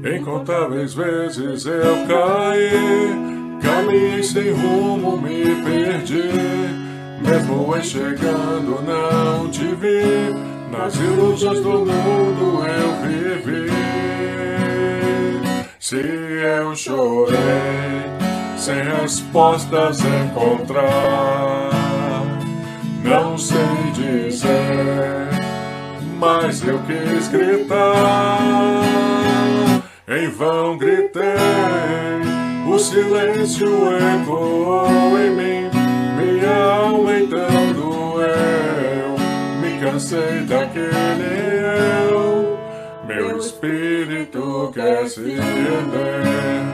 Incontáveis vezes eu caí, caminhei sem rumo, me perdi. Mesmo chegando não te vi, nas ilusões do mundo eu vivi. Se eu chorei, sem respostas encontrar, não sei dizer, mas eu quis gritar. Em vão gritei, o silêncio ecoou em mim, minha alma então doeu, me cansei daquele eu, meu espírito quer se render.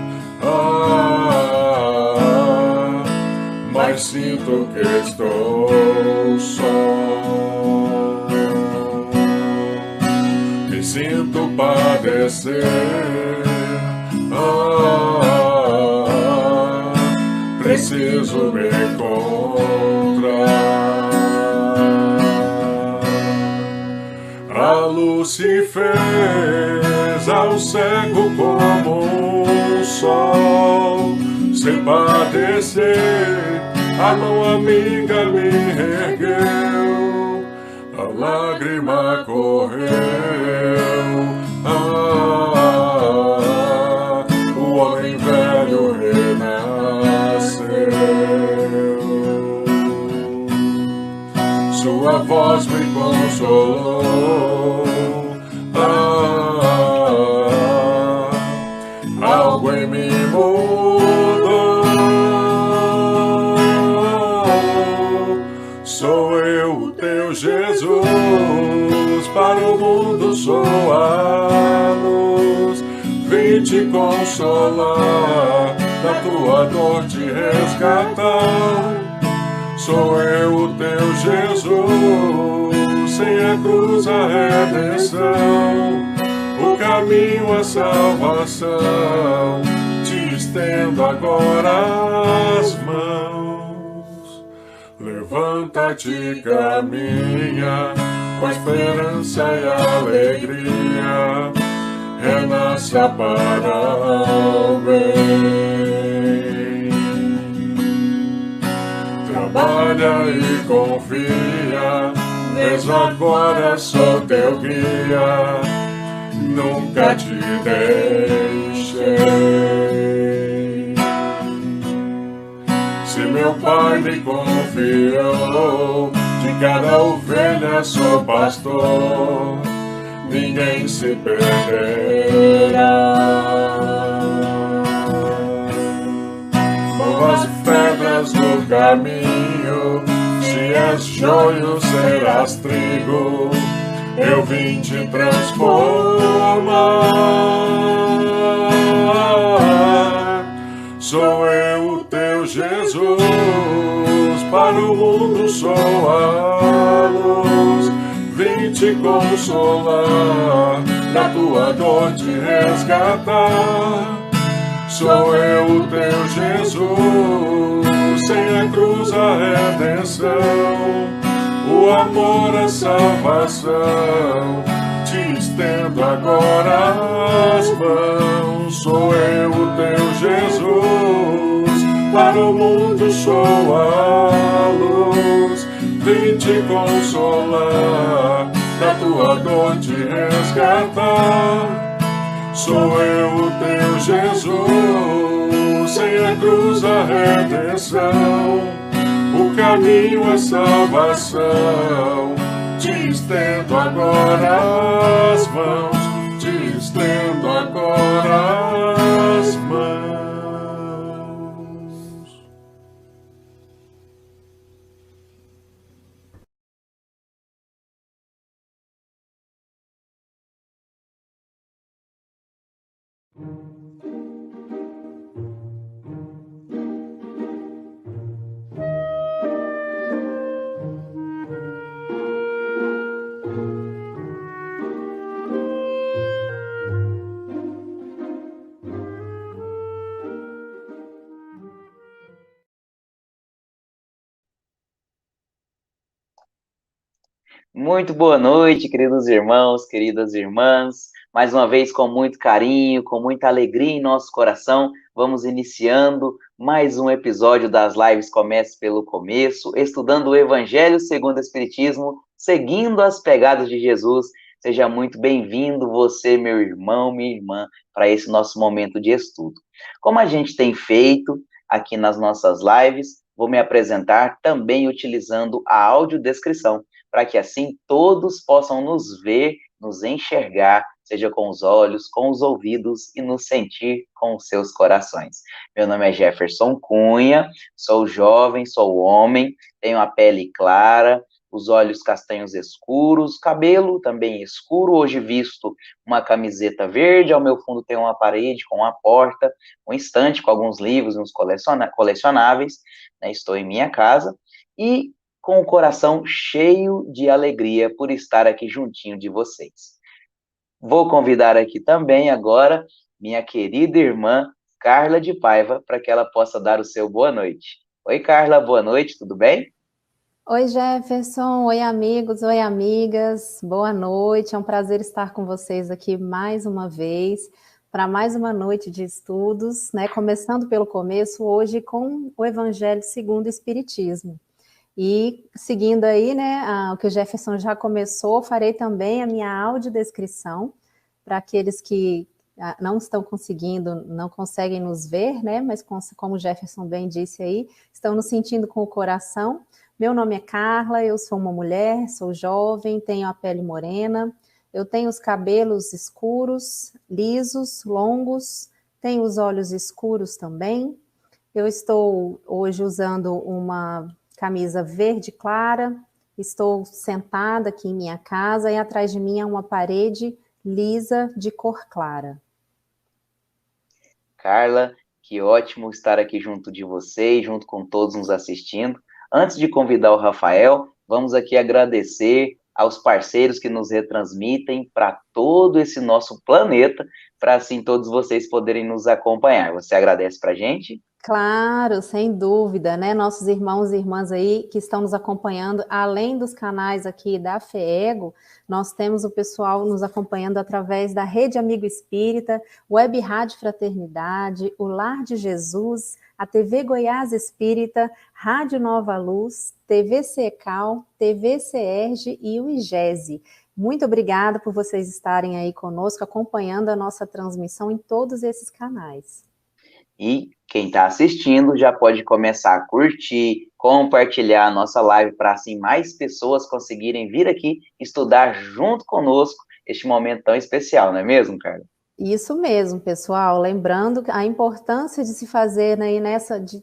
Mas sinto que estou só, me sinto padecer. Preciso me encontrar. A luz se fez ao cego como um sol, sem padecer, a mão amiga me ergueu, a lágrima correu. O homem velho renasceu, sua voz me consolou. Algo em mim mudou. Sou eu, o teu Jesus, para o mundo sou a luz. Vim te consolar, da tua dor te resgatar. Sou eu, o teu Jesus, sem a cruz a redenção, o caminho à salvação. Te estendo agora as mãos. Levanta-te, caminha, com esperança e alegria, renasça para o bem. Trabalha e confia, mesmo agora sou teu guia, nunca te deixei. Se meu pai me confiou, de cada ovelha sou pastor, ninguém se perderá. Mova as pedras do caminho, se és joio serás trigo, eu vim te transformar. Sou eu, o teu Jesus, para o mundo sou a luz. Vim te consolar, da tua dor te resgatar. Sou eu, o teu Jesus, sem a cruz a redenção, o amor a salvação. Te estendo agora as mãos. Sou eu, o teu Jesus, para o mundo sou a luz. Vim te consolar, da tua dor te resgatar. Sou eu, o teu Jesus, sem a cruz a redenção, o caminho à salvação. Te estendo agora as mãos, te estendo agora as mãos. Muito boa noite, queridos irmãos, queridas irmãs. Mais uma vez, com muito carinho, com muita alegria em nosso coração, vamos iniciando mais um episódio das lives Comece pelo Começo, estudando o Evangelho segundo o Espiritismo, seguindo as pegadas de Jesus. Seja muito bem-vindo, você, meu irmão, minha irmã, para esse nosso momento de estudo. Como a gente tem feito aqui nas nossas lives, vou me apresentar também utilizando a audiodescrição, para que assim todos possam nos ver, nos enxergar, seja com os olhos, com os ouvidos e nos sentir com os seus corações. Meu nome é Jefferson Cunha, sou jovem, sou homem, tenho a pele clara, os olhos castanhos escuros, cabelo também escuro, hoje visto uma camiseta verde, ao meu fundo tem uma parede com uma porta, um estante com alguns livros, uns colecionáveis, né? Estou em minha casa e com o coração cheio de alegria por estar aqui juntinho de vocês. Vou convidar aqui também agora minha querida irmã Carla de Paiva para que ela possa dar o seu boa noite. Oi, Carla, boa noite, tudo bem? Oi, Jefferson. Oi, amigos. Oi, amigas. Boa noite. É um prazer estar com vocês aqui mais uma vez para mais uma noite de estudos, né? Começando pelo começo, hoje com o Evangelho segundo o Espiritismo. E seguindo aí, né, o que o Jefferson já começou, farei também a minha audiodescrição para aqueles que não estão conseguindo, não conseguem nos ver, né? Mas como o Jefferson bem disse aí, estão nos sentindo com o coração. Meu nome é Carla, eu sou uma mulher, sou jovem, tenho a pele morena, eu tenho os cabelos escuros, lisos, longos, tenho os olhos escuros também. Eu estou hoje usando uma camisa verde clara, estou sentada aqui em minha casa e atrás de mim é uma parede lisa de cor clara. Carla, que ótimo estar aqui junto de vocês, junto com todos nos assistindo. Antes de convidar o Rafael, vamos aqui agradecer aos parceiros que nos retransmitem para todo esse nosso planeta, para assim todos vocês poderem nos acompanhar. Você agradece para a gente? Claro, sem dúvida, né? Nossos irmãos e irmãs aí que estão nos acompanhando, além dos canais aqui da FEEGO, nós temos o pessoal nos acompanhando através da Rede Amigo Espírita, Web Rádio Fraternidade, o Lar de Jesus, a TV Goiás Espírita, Rádio Nova Luz, TV Secal, TV Cierge e o IGESE. Muito obrigada por vocês estarem aí conosco, acompanhando a nossa transmissão em todos esses canais. E quem está assistindo já pode começar a curtir, compartilhar a nossa live para assim mais pessoas conseguirem vir aqui estudar junto conosco este momento tão especial, não é mesmo, Carla? Isso mesmo, pessoal. Lembrando a importância de se fazer aí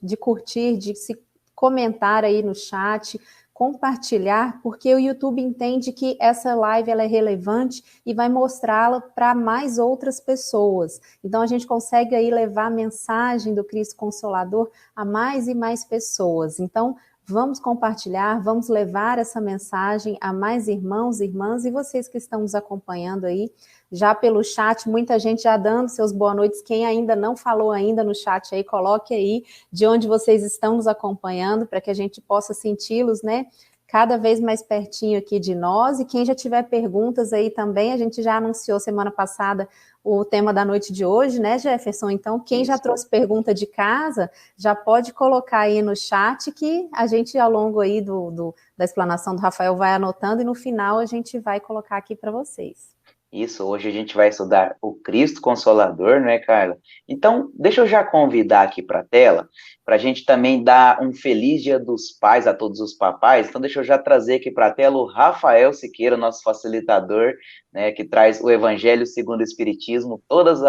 de curtir, de se comentar aí no chat, compartilhar, porque o YouTube entende que essa live ela é relevante e vai mostrá-la para mais outras pessoas. Então a gente consegue aí levar a mensagem do Cristo Consolador a mais e mais pessoas. Então vamos compartilhar, vamos levar essa mensagem a mais irmãos e irmãs e vocês que estão nos acompanhando aí já pelo chat, muita gente já dando seus boa noites. Quem ainda não falou ainda no chat aí, coloque aí de onde vocês estão nos acompanhando, para que a gente possa senti-los, né, cada vez mais pertinho aqui de nós. E quem já tiver perguntas aí também, a gente já anunciou semana passada o tema da noite de hoje, né, Jefferson? Então, quem já trouxe pergunta de casa, já pode colocar aí no chat, que a gente, ao longo aí da explanação do Rafael, vai anotando e no final a gente vai colocar aqui para vocês. Isso, hoje a gente vai estudar o Cristo Consolador, não é, Carla? Então, deixa eu já convidar aqui para a tela, para a gente também dar um feliz Dia dos Pais a todos os papais. Então, deixa eu já trazer aqui para a tela o Rafael Siqueira, nosso facilitador, né, que traz o Evangelho segundo o Espiritismo todos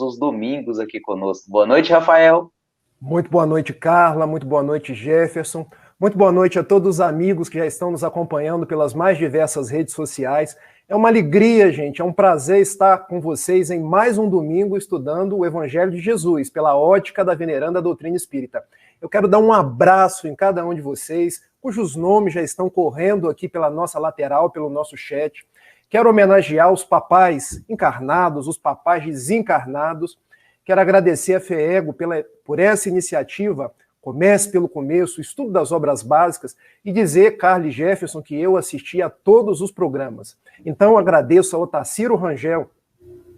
os domingos aqui conosco. Boa noite, Rafael. Muito boa noite, Carla. Muito boa noite, Jefferson. Muito boa noite a todos os amigos que já estão nos acompanhando pelas mais diversas redes sociais. É uma alegria, gente, é um prazer estar com vocês em mais um domingo estudando o Evangelho de Jesus, pela ótica da veneranda doutrina espírita. Eu quero dar um abraço em cada um de vocês, cujos nomes já estão correndo aqui pela nossa lateral, pelo nosso chat. Quero homenagear os papais encarnados, os papais desencarnados. Quero agradecer a FEEGO por essa iniciativa Comece pelo começo, estudo das obras básicas, e dizer, Carla e Jefferson, que eu assisti a todos os programas. Então, agradeço ao Otacílio Rangel,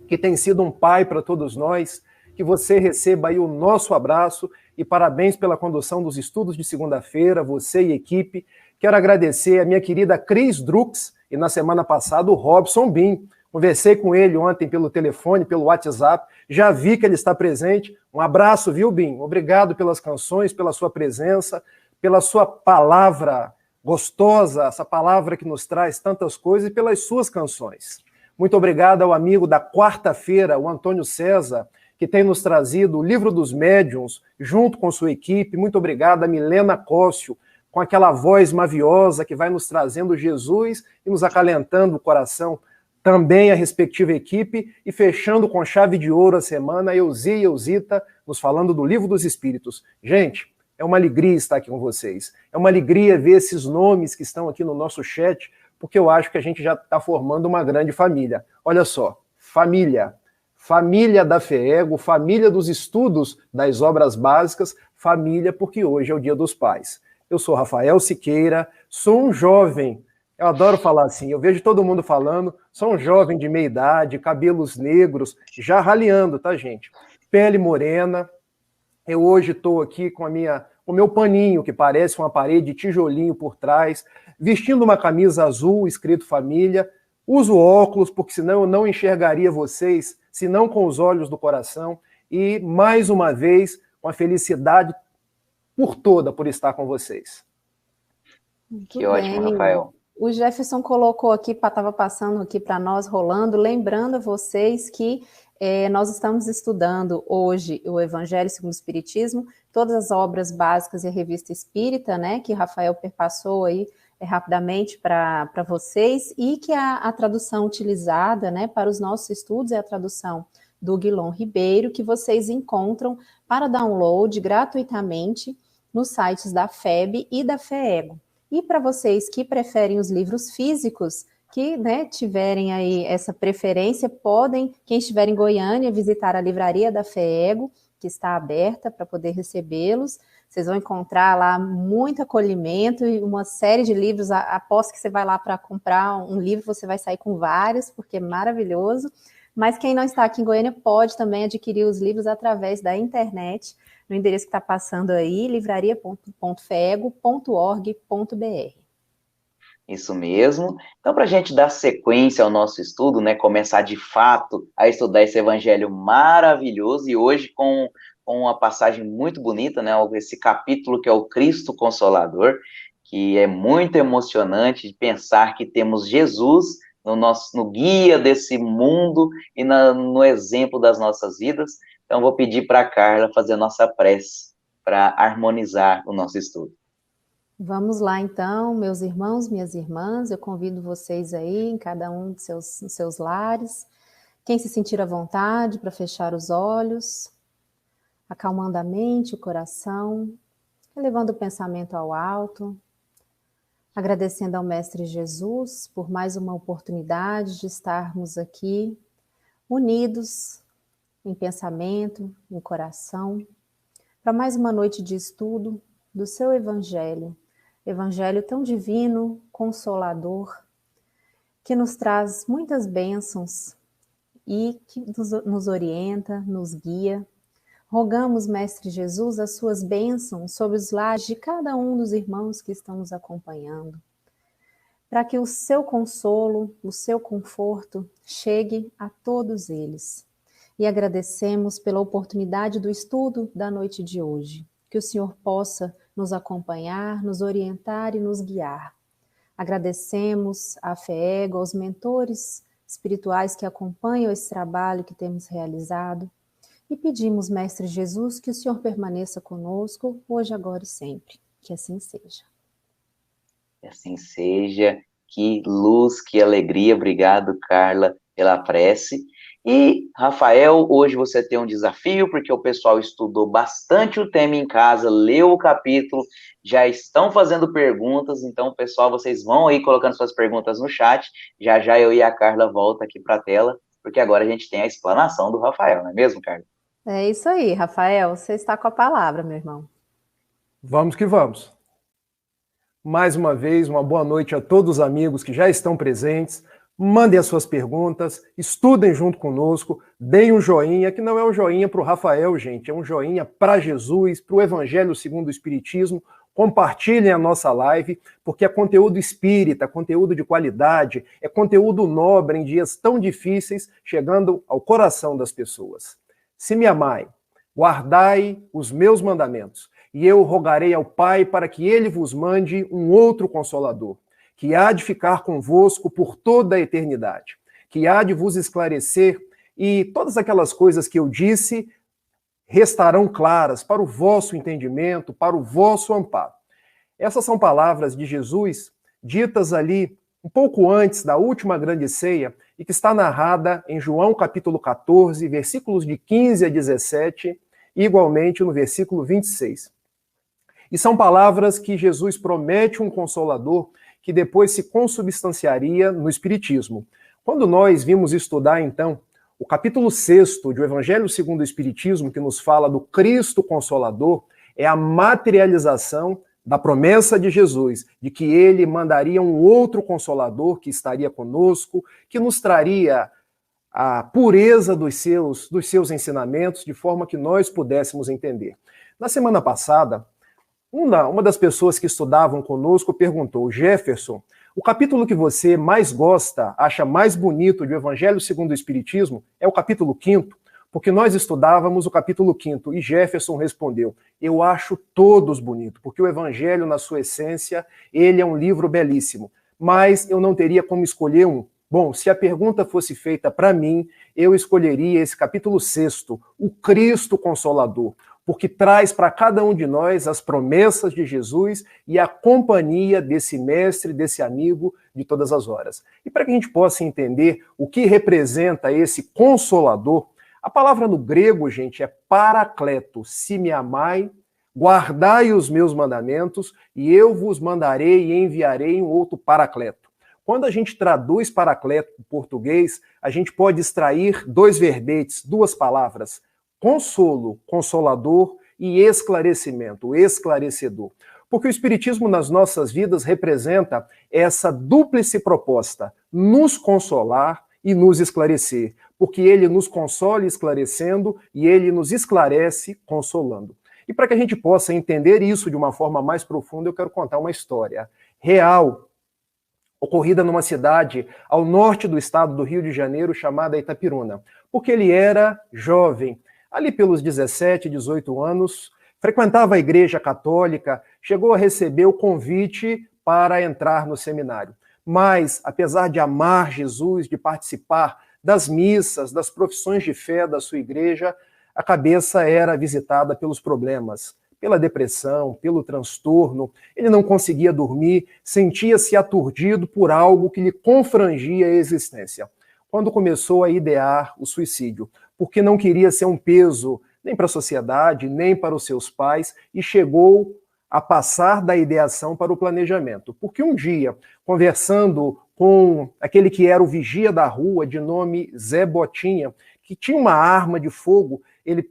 que tem sido um pai para todos nós, que você receba aí o nosso abraço e parabéns pela condução dos estudos de segunda-feira, você e equipe. Quero agradecer a minha querida Cris Drux e na semana passada o Robson Bin. Conversei com ele ontem pelo telefone, pelo WhatsApp, já vi que ele está presente. Um abraço, viu, Bin? Obrigado pelas canções, pela sua presença, pela sua palavra gostosa, essa palavra que nos traz tantas coisas, e pelas suas canções. Muito obrigado ao amigo da quarta-feira, o Antônio César, que tem nos trazido o Livro dos Médiuns, junto com sua equipe. Muito obrigado a Milena Cóssio, com aquela voz maviosa que vai nos trazendo Jesus e nos acalentando o coração. Também a respectiva equipe, e fechando com chave de ouro a semana, Elzi e Elzita, nos falando do Livro dos Espíritos. Gente, é uma alegria estar aqui com vocês. É uma alegria ver esses nomes que estão aqui no nosso chat, porque eu acho que a gente já está formando uma grande família. Olha só, família. Família da FEEGO, família dos estudos das obras básicas, família porque hoje é o Dia dos Pais. Eu sou Rafael Siqueira, sou um jovem, eu adoro falar assim, eu vejo todo mundo falando, sou um jovem de meia idade, cabelos negros, já raleando, tá, gente? Pele morena. Eu hoje estou aqui com o meu paninho, que parece uma parede de tijolinho por trás, vestindo uma camisa azul, escrito família. Uso óculos, porque senão eu não enxergaria vocês, senão com os olhos do coração. E, mais uma vez, com a felicidade por toda por estar com vocês. Que ótimo, Rafael. O Jefferson colocou aqui, estava passando aqui para nós, rolando, lembrando a vocês que nós estamos estudando hoje o Evangelho segundo o Espiritismo, todas as obras básicas e a Revista Espírita, né, que Rafael perpassou aí rapidamente para vocês, e que a tradução utilizada, né, para os nossos estudos é a tradução do Guilom Ribeiro, que vocês encontram para download gratuitamente nos sites da FEB e da FEEGO. E para vocês que preferem os livros físicos, que, né, tiverem aí essa preferência, podem, quem estiver em Goiânia, visitar a livraria da FEEGO, que está aberta para poder recebê-los. Vocês vão encontrar lá muito acolhimento e uma série de livros. Aposto que você vai lá para comprar um livro, você vai sair com vários, porque é maravilhoso. Mas quem não está aqui em Goiânia pode também adquirir os livros através da internet, no endereço que está passando aí, livraria.feego.org.br. Isso mesmo. Então, para a gente dar sequência ao nosso estudo, né, começar de fato a estudar esse evangelho maravilhoso, e hoje com uma passagem muito bonita, né, esse capítulo que é o Cristo Consolador, que é muito emocionante de pensar que temos Jesus no guia desse mundo e no exemplo das nossas vidas. Então, vou pedir para a Carla fazer a nossa prece para harmonizar o nosso estudo. Vamos lá, então, meus irmãos, minhas irmãs, eu convido vocês aí, em cada um dos seus lares, quem se sentir à vontade para fechar os olhos, acalmando a mente, o coração, elevando o pensamento ao alto, agradecendo ao Mestre Jesus por mais uma oportunidade de estarmos aqui, unidos em pensamento, em coração, para mais uma noite de estudo do seu Evangelho, Evangelho tão divino, consolador, que nos traz muitas bênçãos e que nos orienta, nos guia. Rogamos, Mestre Jesus, as suas bênçãos sobre os lares de cada um dos irmãos que estão nos acompanhando, para que o seu consolo, o seu conforto chegue a todos eles. E agradecemos pela oportunidade do estudo da noite de hoje. Que o Senhor possa nos acompanhar, nos orientar e nos guiar. Agradecemos à FEEGO, aos mentores espirituais que acompanham esse trabalho que temos realizado. E pedimos, Mestre Jesus, que o Senhor permaneça conosco, hoje, agora e sempre. Que assim seja. Que assim seja. Que luz, que alegria. Obrigado, Carla, pela prece. E, Rafael, hoje você tem um desafio, porque o pessoal estudou bastante o tema em casa, leu o capítulo, já estão fazendo perguntas, então, pessoal, vocês vão aí colocando suas perguntas no chat, já já eu e a Carla voltam aqui para a tela, porque agora a gente tem a explanação do Rafael, não é mesmo, Carla? É isso aí, Rafael, você está com a palavra, meu irmão. Vamos que vamos. Mais uma vez, uma boa noite a todos os amigos que já estão presentes. Mandem as suas perguntas, estudem junto conosco, deem um joinha, que não é um joinha para o Rafael, gente, é um joinha para Jesus, para o Evangelho segundo o Espiritismo. Compartilhem a nossa live, porque é conteúdo espírita, conteúdo de qualidade, é conteúdo nobre em dias tão difíceis, chegando ao coração das pessoas. Se me amai, guardai os meus mandamentos, e eu rogarei ao Pai para que ele vos mande um outro Consolador, que há de ficar convosco por toda a eternidade, que há de vos esclarecer, e todas aquelas coisas que eu disse restarão claras para o vosso entendimento, para o vosso amparo. Essas são palavras de Jesus, ditas ali um pouco antes da última grande ceia, e que está narrada em João capítulo 14, versículos de 15 a 17, e igualmente no versículo 26. E são palavras que Jesus promete um Consolador que depois se consubstanciaria no Espiritismo. Quando nós vimos estudar, então, o capítulo 6 do Evangelho segundo o Espiritismo, que nos fala do Cristo Consolador, é a materialização da promessa de Jesus, de que ele mandaria um outro Consolador que estaria conosco, que nos traria a pureza dos seus ensinamentos, de forma que nós pudéssemos entender. Na semana passada, uma das pessoas que estudavam conosco perguntou: Jefferson, o capítulo que você mais gosta, acha mais bonito do Evangelho segundo o Espiritismo é o capítulo 5º, porque nós estudávamos o capítulo 5º, e Jefferson respondeu: eu acho todos bonitos, porque o Evangelho, na sua essência, ele é um livro belíssimo, mas eu não teria como escolher um. Bom, se a pergunta fosse feita para mim, eu escolheria esse capítulo 6º, o Cristo Consolador, porque traz para cada um de nós as promessas de Jesus e a companhia desse mestre, desse amigo de todas as horas. E para que a gente possa entender o que representa esse Consolador, a palavra no grego, gente, é paracleto. Se me amai, guardai os meus mandamentos, e eu vos mandarei e enviarei um outro paracleto. Quando a gente traduz paracleto para o português, a gente pode extrair dois verbetes, duas palavras: consolo, consolador, e esclarecimento, esclarecedor. Porque o Espiritismo nas nossas vidas representa essa dúplice proposta: nos consolar e nos esclarecer. Porque ele nos consola esclarecendo e ele nos esclarece consolando. E para que a gente possa entender isso de uma forma mais profunda, eu quero contar uma história real, ocorrida numa cidade ao norte do estado do Rio de Janeiro, chamada Itapiruna. Porque ele era jovem, ali pelos 17, 18 anos, frequentava a igreja católica, chegou a receber o convite para entrar no seminário. Mas, apesar de amar Jesus, de participar das missas, das profissões de fé da sua igreja, a cabeça era visitada pelos problemas, pela depressão, pelo transtorno. Ele não conseguia dormir, sentia-se aturdido por algo que lhe confrangia a existência. Quando começou a idear o suicídio, porque não queria ser um peso nem para a sociedade, nem para os seus pais, e chegou a passar da ideação para o planejamento. Porque um dia, conversando com aquele que era o vigia da rua, de nome Zé Botinha, que tinha uma arma de fogo, ele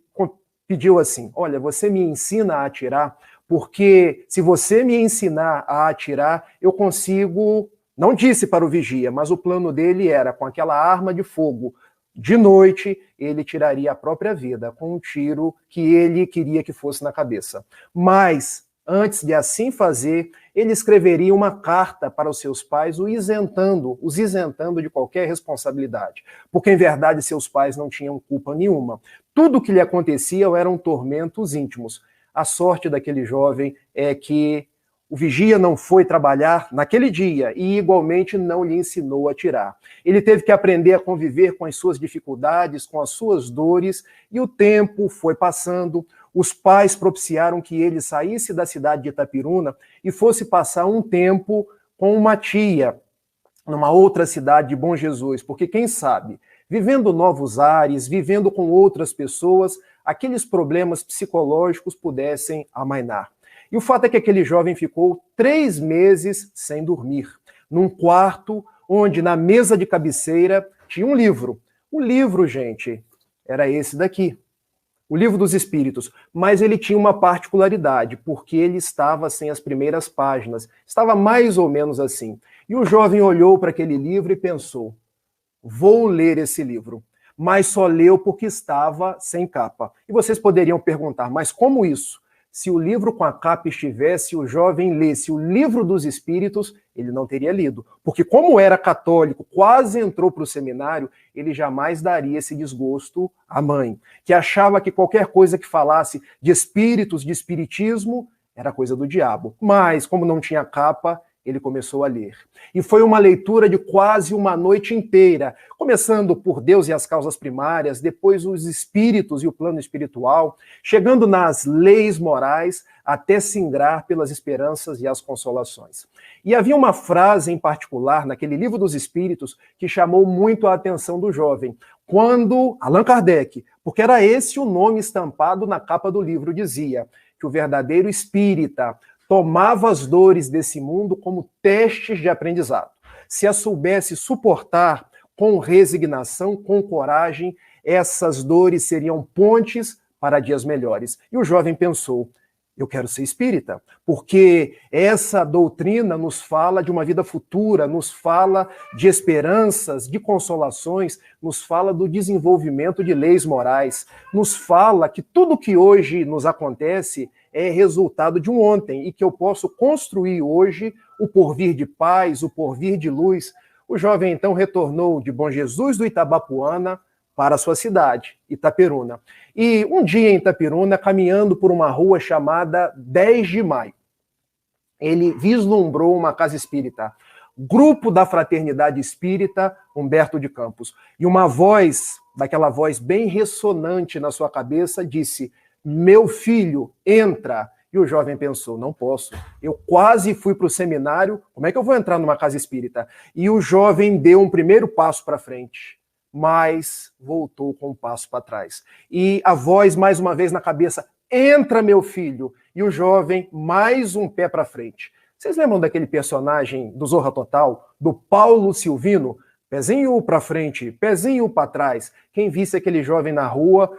pediu assim: olha, você me ensina a atirar, porque se você me ensinar a atirar, eu consigo... Não disse para o vigia, mas o plano dele era, com aquela arma de fogo, de noite, ele tiraria a própria vida com um tiro que ele queria que fosse na cabeça. Mas, antes de assim fazer, ele escreveria uma carta para os seus pais, os isentando de qualquer responsabilidade. Porque, em verdade, seus pais não tinham culpa nenhuma. Tudo o que lhe acontecia eram tormentos íntimos. A sorte daquele jovem é que o vigia não foi trabalhar naquele dia e, igualmente, não lhe ensinou a atirar. Ele teve que aprender a conviver com as suas dificuldades, com as suas dores, e o tempo foi passando. Os pais propiciaram que ele saísse da cidade de Itapiruna e fosse passar um tempo com uma tia, numa outra cidade de Bom Jesus, porque quem sabe, vivendo novos ares, vivendo com outras pessoas, aqueles problemas psicológicos pudessem amainar. E o fato é que aquele jovem ficou 3 meses sem dormir, num quarto onde na mesa de cabeceira tinha um livro. O livro, gente, era esse daqui. o Livro dos Espíritos, mas ele tinha uma particularidade, porque ele estava sem as primeiras páginas, estava mais ou menos assim. E o jovem olhou para aquele livro e pensou, vou ler esse livro, mas só leu porque estava sem capa. E vocês poderiam perguntar, mas como isso? Se o livro com a capa estivesse, o jovem lesse o Livro dos Espíritos, ele não teria lido. Porque como era católico, quase entrou para o seminário, ele jamais daria esse desgosto à mãe, que achava que qualquer coisa que falasse de espíritos, de espiritismo, era coisa do diabo. Mas, como não tinha capa, ele começou a ler. E foi uma leitura de quase uma noite inteira, começando por Deus e as causas primárias, depois os espíritos e o plano espiritual, chegando nas leis morais, até singrar pelas esperanças e as consolações. E havia uma frase em particular, naquele Livro dos Espíritos, que chamou muito a atenção do jovem, quando Allan Kardec, porque era esse o nome estampado na capa do livro, dizia que o verdadeiro espírita tomava as dores desse mundo como testes de aprendizado. Se as soubesse suportar com resignação, com coragem, essas dores seriam pontes para dias melhores. E o jovem pensou, eu quero ser espírita, porque essa doutrina nos fala de uma vida futura, nos fala de esperanças, de consolações, nos fala do desenvolvimento de leis morais, nos fala que tudo que hoje nos acontece é resultado de um ontem e que eu posso construir hoje o porvir de paz, o porvir de luz. O jovem então retornou de Bom Jesus do Itabapuana para a sua cidade, Itaperuna. E um dia em Itaperuna, caminhando por uma rua chamada 10 de Maio, ele vislumbrou uma casa espírita, Grupo da Fraternidade Espírita Humberto de Campos. E uma voz, daquela voz bem ressonante na sua cabeça, disse, meu filho, entra. E o jovem pensou, não posso. Eu quase fui para o seminário, como é que eu vou entrar numa casa espírita? E o jovem deu um primeiro passo para frente, mas voltou com um passo para trás. E a voz, mais uma vez na cabeça, entra, meu filho. E o jovem, mais um pé para frente. Vocês lembram daquele personagem do Zorra Total, do Paulo Silvino? Pezinho para frente, pezinho para trás. Quem visse aquele jovem na rua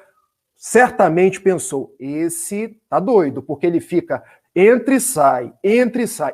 certamente pensou, esse tá doido, porque ele fica entre e sai.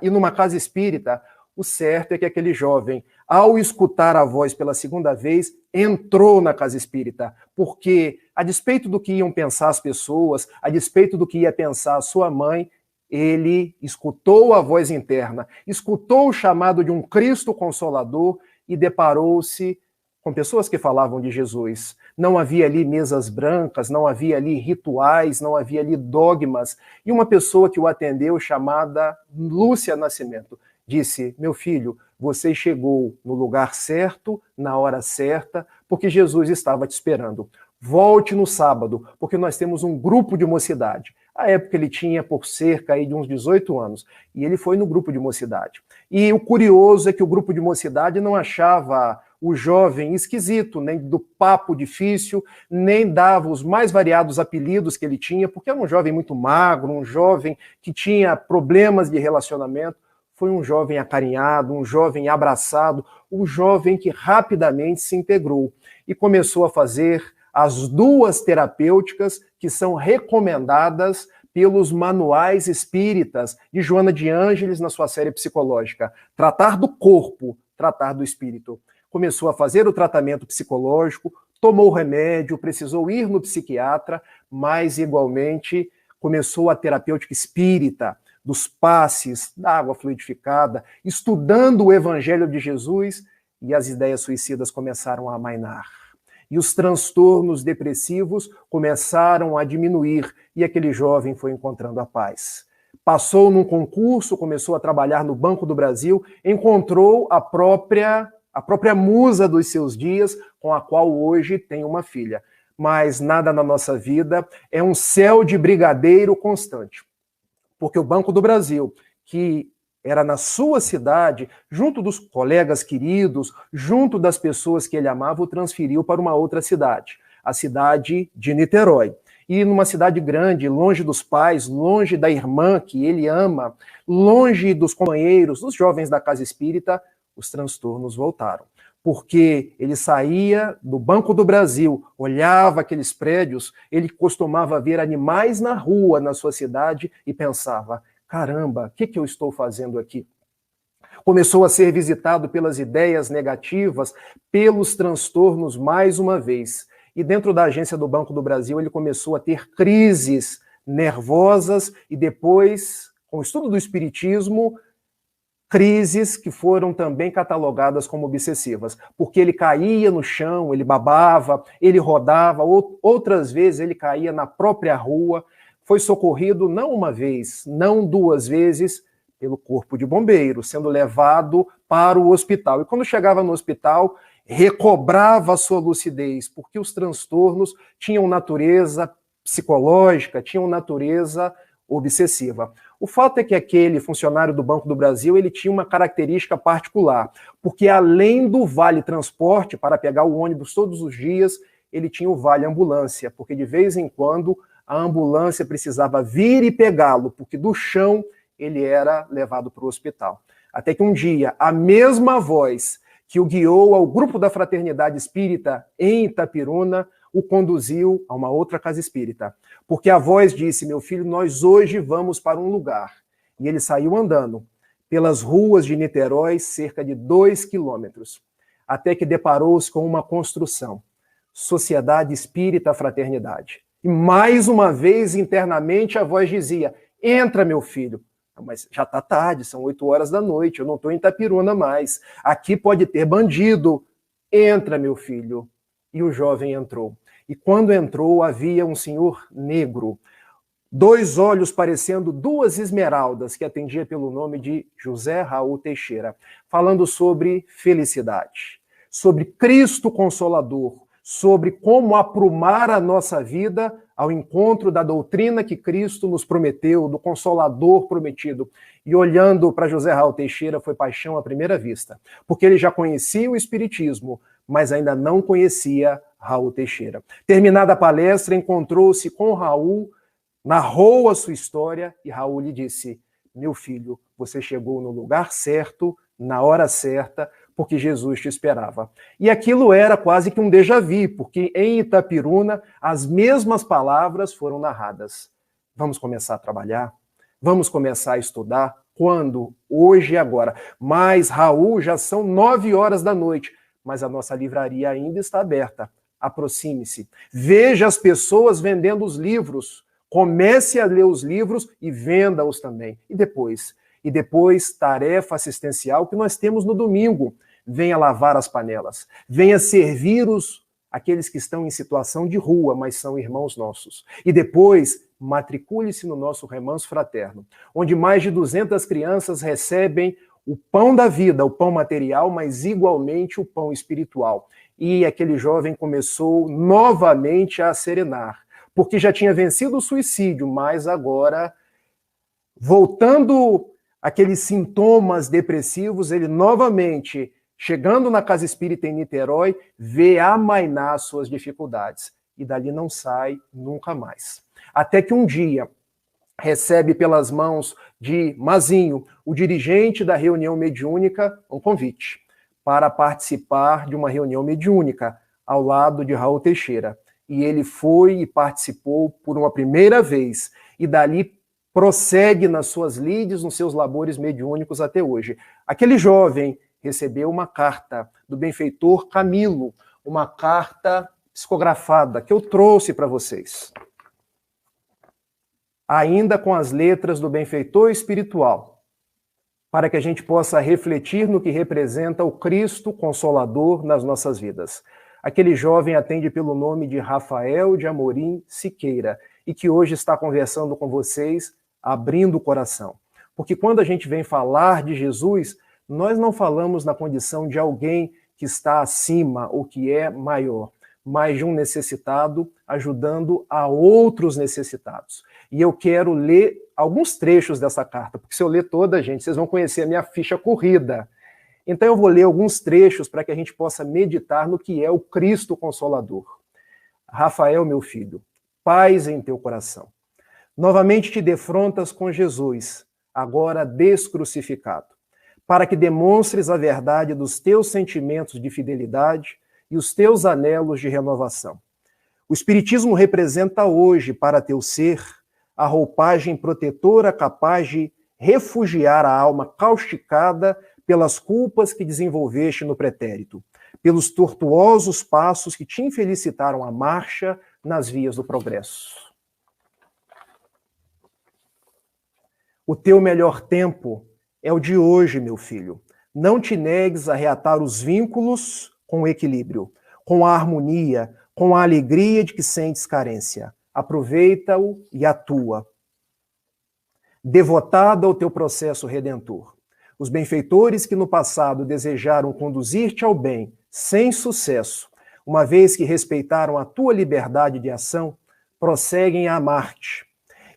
E numa casa espírita, o certo é que aquele jovem, ao escutar a voz pela segunda vez, entrou na casa espírita, porque, a despeito do que iam pensar as pessoas, a despeito do que ia pensar a sua mãe, ele escutou a voz interna, escutou o chamado de um Cristo Consolador e deparou-se com pessoas que falavam de Jesus. Não havia ali mesas brancas, não havia ali rituais, não havia ali dogmas. E uma pessoa que o atendeu, chamada Lúcia Nascimento, disse, meu filho, você chegou no lugar certo, na hora certa, porque Jesus estava te esperando. Volte no sábado, porque nós temos um grupo de mocidade. À época ele tinha por cerca aí de uns 18 anos, e ele foi no grupo de mocidade. E o curioso é que o grupo de mocidade não achava o jovem esquisito, nem do papo difícil, nem dava os mais variados apelidos que ele tinha, porque era um jovem muito magro, um jovem que tinha problemas de relacionamento. Foi um jovem acarinhado, um jovem abraçado, um jovem que rapidamente se integrou e começou a fazer as 2 terapêuticas que são recomendadas pelos manuais espíritas de Joana de Ângeles na sua série psicológica. Tratar do corpo, tratar do espírito. Começou a fazer o tratamento psicológico, tomou o remédio, precisou ir no psiquiatra, mas igualmente começou a terapêutica espírita, dos passes, da água fluidificada, estudando o Evangelho de Jesus, e as ideias suicidas começaram a amainar. E os transtornos depressivos começaram a diminuir, e aquele jovem foi encontrando a paz. Passou num concurso, começou a trabalhar no Banco do Brasil, encontrou a própria musa dos seus dias, com a qual hoje tem uma filha. Mas nada na nossa vida é um céu de brigadeiro constante. Porque o Banco do Brasil, que era na sua cidade, junto dos colegas queridos, junto das pessoas que ele amava, o transferiu para uma outra cidade, a cidade de Niterói. E numa cidade grande, longe dos pais, longe da irmã que ele ama, longe dos companheiros, dos jovens da casa espírita, os transtornos voltaram. porque ele saía do Banco do Brasil, olhava aqueles prédios, ele costumava ver animais na rua, na sua cidade, e pensava, caramba, o que eu estou fazendo aqui? Começou a ser visitado pelas ideias negativas, pelos transtornos mais uma vez. E dentro da agência do Banco do Brasil, ele começou a ter crises nervosas e depois, com o estudo do espiritismo, crises que foram também catalogadas como obsessivas, porque ele caía no chão, ele babava, ele rodava, outras vezes ele caía na própria rua, foi socorrido não uma vez, não duas vezes, pelo corpo de bombeiros, sendo levado para o hospital. E quando chegava no hospital, recobrava a sua lucidez, porque os transtornos tinham natureza psicológica, tinham natureza obsessiva. O fato é que aquele funcionário do Banco do Brasil, ele tinha uma característica particular, porque além do vale transporte, para pegar o ônibus todos os dias, ele tinha o vale ambulância, porque de vez em quando a ambulância precisava vir e pegá-lo, porque do chão ele era levado para o hospital. Até que um dia, a mesma voz que o guiou ao grupo da Fraternidade Espírita em Itapiruna, o conduziu a uma outra casa espírita. Porque a voz disse, meu filho, nós hoje vamos para um lugar. E ele saiu andando pelas ruas de Niterói, cerca de 2 quilômetros, até que deparou-se com uma construção. Sociedade Espírita Fraternidade. E mais uma vez, internamente, a voz dizia, entra, meu filho. Mas já está tarde, são 8 horas da noite, eu não estou em Itapiruna mais. Aqui pode ter bandido. Entra, meu filho. E o jovem entrou. E quando entrou, havia um senhor negro, 2 olhos parecendo 2 esmeraldas, que atendia pelo nome de José Raul Teixeira, falando sobre felicidade, sobre Cristo Consolador, sobre como aprumar a nossa vida ao encontro da doutrina que Cristo nos prometeu, do Consolador prometido. E olhando para José Raul Teixeira foi paixão à primeira vista, porque ele já conhecia o Espiritismo, mas ainda não conhecia Raul Teixeira. Terminada a palestra, encontrou-se com Raul, narrou a sua história e Raul lhe disse, meu filho, você chegou no lugar certo, na hora certa, porque Jesus te esperava. E aquilo era quase que um déjà vu, porque em Itapiruna as mesmas palavras foram narradas. Vamos começar a trabalhar? Vamos começar a estudar? Quando? Hoje e agora. Mas, Raul, já são 9 horas da noite, mas a nossa livraria ainda está aberta. Aproxime-se. Veja as pessoas vendendo os livros. Comece a ler os livros e venda-os também. E depois, tarefa assistencial que nós temos no domingo. Venha lavar as panelas. Venha servir aqueles que estão em situação de rua, mas são irmãos nossos. E depois, matricule-se no nosso remanso fraterno, onde mais de 200 crianças recebem o pão da vida, o pão material, mas igualmente o pão espiritual. E aquele jovem começou novamente a serenar, porque já tinha vencido o suicídio, mas agora, voltando àqueles sintomas depressivos, ele novamente, chegando na casa espírita em Niterói, vê amainar suas dificuldades. E dali não sai nunca mais. Até que um dia recebe pelas mãos de Mazinho, o dirigente da reunião mediúnica, um convite para participar de uma reunião mediúnica ao lado de Raul Teixeira. E ele foi e participou por uma primeira vez. E dali prossegue nas suas lides, nos seus labores mediúnicos até hoje. Aquele jovem recebeu uma carta do benfeitor Camilo, uma carta psicografada que eu trouxe para vocês. Ainda com as letras do benfeitor espiritual, para que a gente possa refletir no que representa o Cristo Consolador nas nossas vidas. Aquele jovem atende pelo nome de Rafael de Amorim Siqueira e que hoje está conversando com vocês, abrindo o coração. Porque quando a gente vem falar de Jesus, nós não falamos na condição de alguém que está acima ou que é maior, mas de um necessitado ajudando a outros necessitados. E eu quero ler alguns trechos dessa carta, porque se eu ler toda, gente, vocês vão conhecer a minha ficha corrida. Então eu vou ler alguns trechos para que a gente possa meditar no que é o Cristo Consolador. Rafael, meu filho, paz em teu coração. Novamente te defrontas com Jesus, agora descrucificado. para que demonstres a verdade dos teus sentimentos de fidelidade e os teus anelos de renovação. O Espiritismo representa hoje para teu ser a roupagem protetora capaz de refugiar a alma causticada pelas culpas que desenvolveste no pretérito, pelos tortuosos passos que te infelicitaram a marcha nas vias do progresso. O teu melhor tempo é o de hoje, meu filho. Não te negues a reatar os vínculos com equilíbrio, com a harmonia, com a alegria de que sentes carência. Aproveita-o e atua. Devotado ao teu processo redentor. Os benfeitores que no passado desejaram conduzir-te ao bem, sem sucesso, uma vez que respeitaram a tua liberdade de ação, prosseguem a amar-te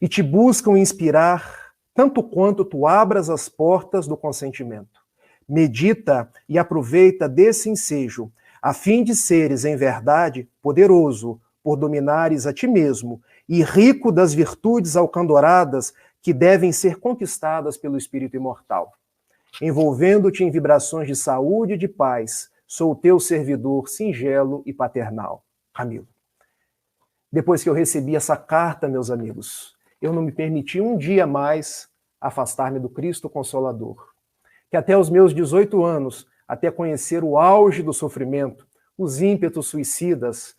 e te buscam inspirar tanto quanto tu abras as portas do consentimento. Medita e aproveita desse ensejo, a fim de seres, em verdade, poderoso por dominares a ti mesmo e rico das virtudes alcandoradas que devem ser conquistadas pelo Espírito imortal. Envolvendo-te em vibrações de saúde e de paz, sou o teu servidor singelo e paternal. Camilo. Depois que eu recebi essa carta, meus amigos, eu não me permiti um dia mais afastar-me do Cristo Consolador. Que até os meus 18 anos, até conhecer o auge do sofrimento, os ímpetos suicidas,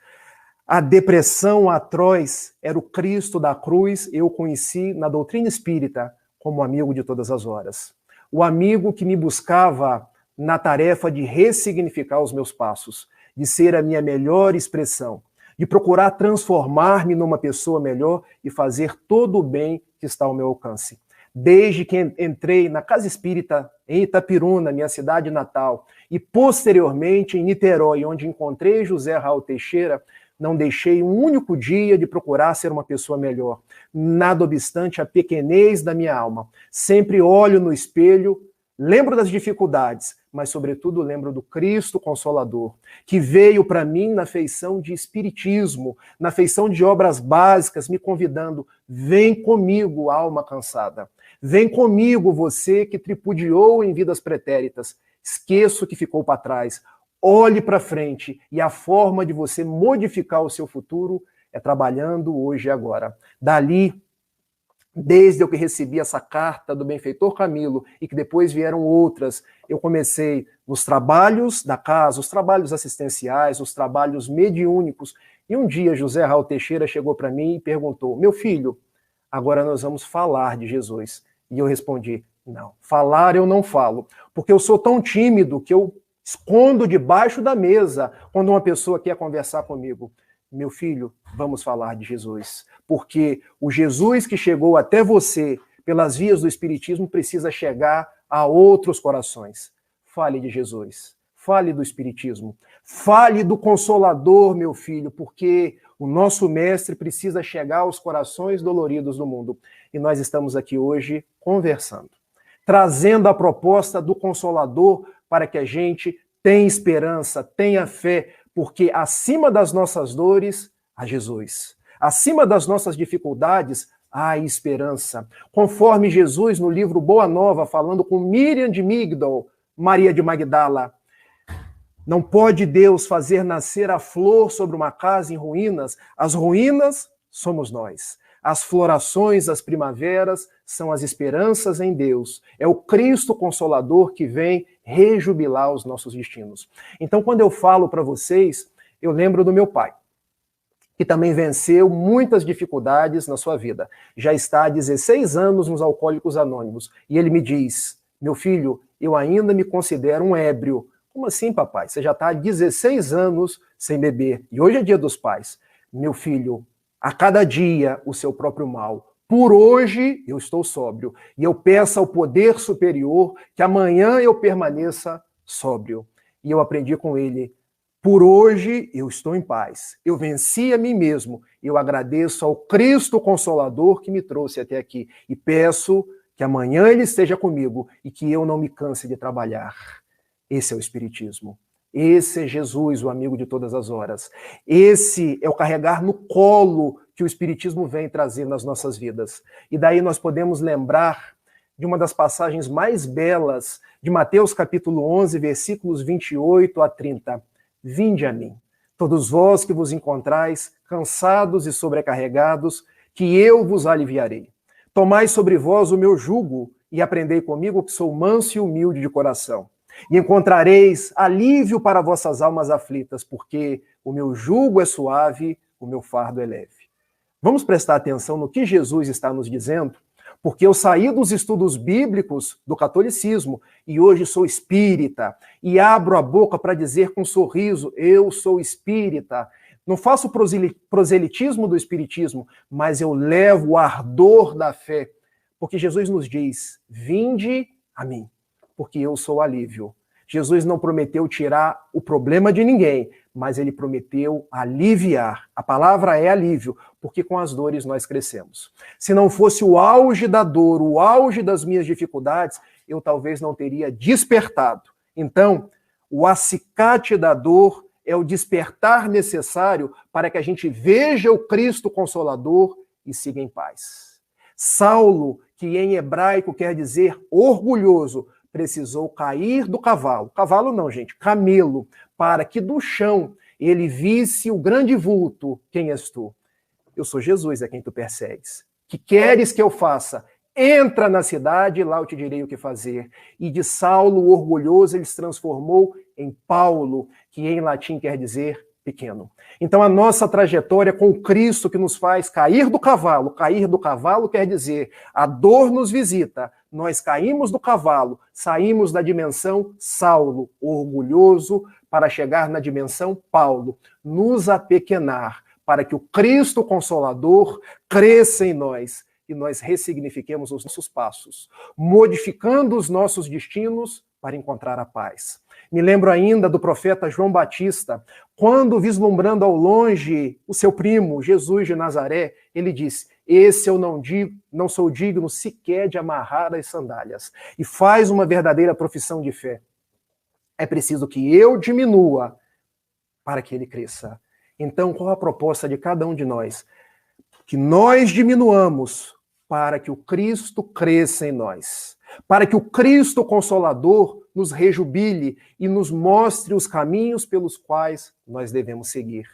a depressão atroz, era o Cristo da cruz, eu conheci na doutrina espírita como amigo de todas as horas. O amigo que me buscava na tarefa de ressignificar os meus passos, de ser a minha melhor expressão, de procurar transformar-me numa pessoa melhor e fazer todo o bem que está ao meu alcance. Desde que entrei na Casa Espírita em Itapiruna, minha cidade natal, e posteriormente em Niterói, onde encontrei José Raul Teixeira, não deixei um único dia de procurar ser uma pessoa melhor. Nada obstante a pequenez da minha alma. Sempre olho no espelho, lembro das dificuldades, mas sobretudo lembro do Cristo Consolador, que veio para mim na feição de espiritismo, na feição de obras básicas, me convidando, vem comigo, alma cansada. Vem comigo, você que tripudiou em vidas pretéritas. Esqueça o que ficou para trás. Olhe para frente. E a forma de você modificar o seu futuro é trabalhando hoje e agora. Dali, desde eu que recebi essa carta do benfeitor Camilo e que depois vieram outras, eu comecei nos trabalhos da casa, os trabalhos assistenciais, os trabalhos mediúnicos. E um dia José Raul Teixeira chegou para mim e perguntou, meu filho, agora nós vamos falar de Jesus. E eu respondi, não, falar eu não falo, porque eu sou tão tímido que eu escondo debaixo da mesa quando uma pessoa quer conversar comigo. Meu filho, vamos falar de Jesus, porque o Jesus que chegou até você pelas vias do Espiritismo precisa chegar a outros corações. Fale de Jesus, fale do Espiritismo, fale do Consolador, meu filho, porque o nosso mestre precisa chegar aos corações doloridos do mundo. E nós estamos aqui hoje conversando, trazendo a proposta do Consolador para que a gente tenha esperança, tenha fé, porque acima das nossas dores, há Jesus. Acima das nossas dificuldades, há esperança. Conforme Jesus, no livro Boa Nova, falando com Miriam de Migdol, Maria de Magdala, não pode Deus fazer nascer a flor sobre uma casa em ruínas, as ruínas somos nós. As florações, as primaveras, são as esperanças em Deus. É o Cristo Consolador que vem rejubilar os nossos destinos. Então, quando eu falo para vocês, eu lembro do meu pai, que também venceu muitas dificuldades na sua vida. Já está há 16 anos nos Alcoólicos Anônimos. E ele me diz, meu filho, eu ainda me considero um ébrio. Como assim, papai? Você já está há 16 anos sem beber. E hoje é dia dos pais. Meu filho, a cada dia o seu próprio mal. Por hoje eu estou sóbrio. E eu peço ao poder superior que amanhã eu permaneça sóbrio. E eu aprendi com ele, por hoje eu estou em paz. Eu venci a mim mesmo. Eu agradeço ao Cristo Consolador que me trouxe até aqui. E peço que amanhã ele esteja comigo e que eu não me canse de trabalhar. Esse é o Espiritismo. Esse é Jesus, o amigo de todas as horas. Esse é o carregar no colo que o Espiritismo vem trazer nas nossas vidas. E daí nós podemos lembrar de uma das passagens mais belas de Mateus capítulo 11, versículos 28 a 30. Vinde a mim, todos vós que vos encontrais cansados e sobrecarregados, que eu vos aliviarei. Tomai sobre vós o meu jugo e aprendei comigo, que sou manso e humilde de coração. E encontrareis alívio para vossas almas aflitas, porque o meu jugo é suave, o meu fardo é leve. Vamos prestar atenção no que Jesus está nos dizendo? Porque eu saí dos estudos bíblicos do catolicismo e hoje sou espírita e abro a boca para dizer com um sorriso, eu sou espírita. Não faço proselitismo do espiritismo, mas eu levo o ardor da fé. Porque Jesus nos diz, vinde a mim, porque eu sou o alívio. Jesus não prometeu tirar o problema de ninguém, mas ele prometeu aliviar. A palavra é alívio, porque com as dores nós crescemos. Se não fosse o auge da dor, o auge das minhas dificuldades, eu talvez não teria despertado. Então, o acicate da dor é o despertar necessário para que a gente veja o Cristo Consolador e siga em paz. Saulo, que em hebraico quer dizer orgulhoso, precisou cair do cavalo. Cavalo não, gente, camelo, para que do chão ele visse o grande vulto. Quem és tu? Eu sou Jesus, é quem tu persegues. Que queres que eu faça? Entra na cidade e lá eu te direi o que fazer. E de Saulo, o orgulhoso, ele se transformou em Paulo, que em latim quer dizer pequeno. Então a nossa trajetória com Cristo que nos faz cair do cavalo quer dizer a dor nos visita, nós caímos do cavalo, saímos da dimensão Saulo, orgulhoso, para chegar na dimensão Paulo, nos apequenar, para que o Cristo Consolador cresça em nós e nós ressignifiquemos os nossos passos, modificando os nossos destinos para encontrar a paz. Me lembro ainda do profeta João Batista, quando vislumbrando ao longe o seu primo, Jesus de Nazaré, ele disse, esse eu não sou digno sequer de amarrar as sandálias. E faz uma verdadeira profissão de fé. É preciso que eu diminua para que ele cresça. Então, qual a proposta de cada um de nós? Que nós diminuamos para que o Cristo cresça em nós. Para que o Cristo Consolador nos rejubile e nos mostre os caminhos pelos quais nós devemos seguir.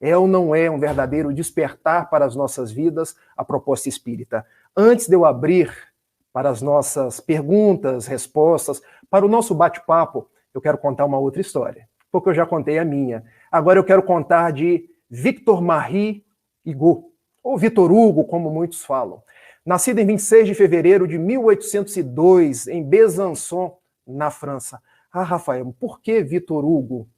É ou não é um verdadeiro despertar para as nossas vidas a proposta espírita? Antes de eu abrir para as nossas perguntas, respostas, para o nosso bate-papo, eu quero contar uma outra história, porque eu já contei a minha. Agora eu quero contar de Victor-Marie Hugo, ou Vitor Hugo, como muitos falam. Nascido em 26 de fevereiro de 1802, em Besançon, na França. Ah, Rafael, por que Vitor Hugo?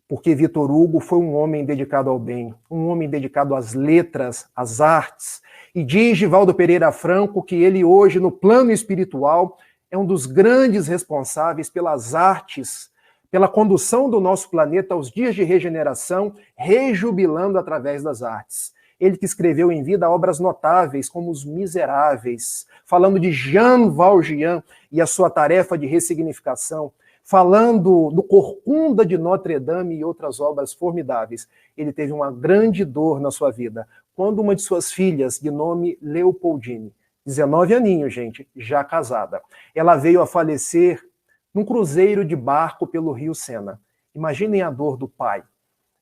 Porque Vitor Hugo foi um homem dedicado ao bem, um homem dedicado às letras, às artes. E diz Givaldo Pereira Franco que ele hoje, no plano espiritual, é um dos grandes responsáveis pelas artes, pela condução do nosso planeta aos dias de regeneração, rejubilando através das artes. Ele que escreveu em vida obras notáveis, como Os Miseráveis, falando de Jean Valjean e a sua tarefa de ressignificação, falando do Corcunda de Notre Dame e outras obras formidáveis. Ele teve uma grande dor na sua vida, quando uma de suas filhas, de nome Leopoldine, 19 aninhos, gente, já casada, ela veio a falecer num cruzeiro de barco pelo Rio Sena. Imaginem a dor do pai.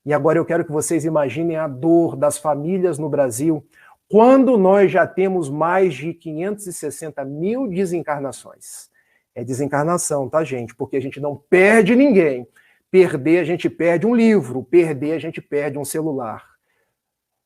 E agora eu quero que vocês imaginem a dor das famílias no Brasil, quando nós já temos mais de 560 mil desencarnações. É desencarnação, tá, gente? Porque a gente não perde ninguém. Perder, a gente perde um livro. Perder, a gente perde um celular.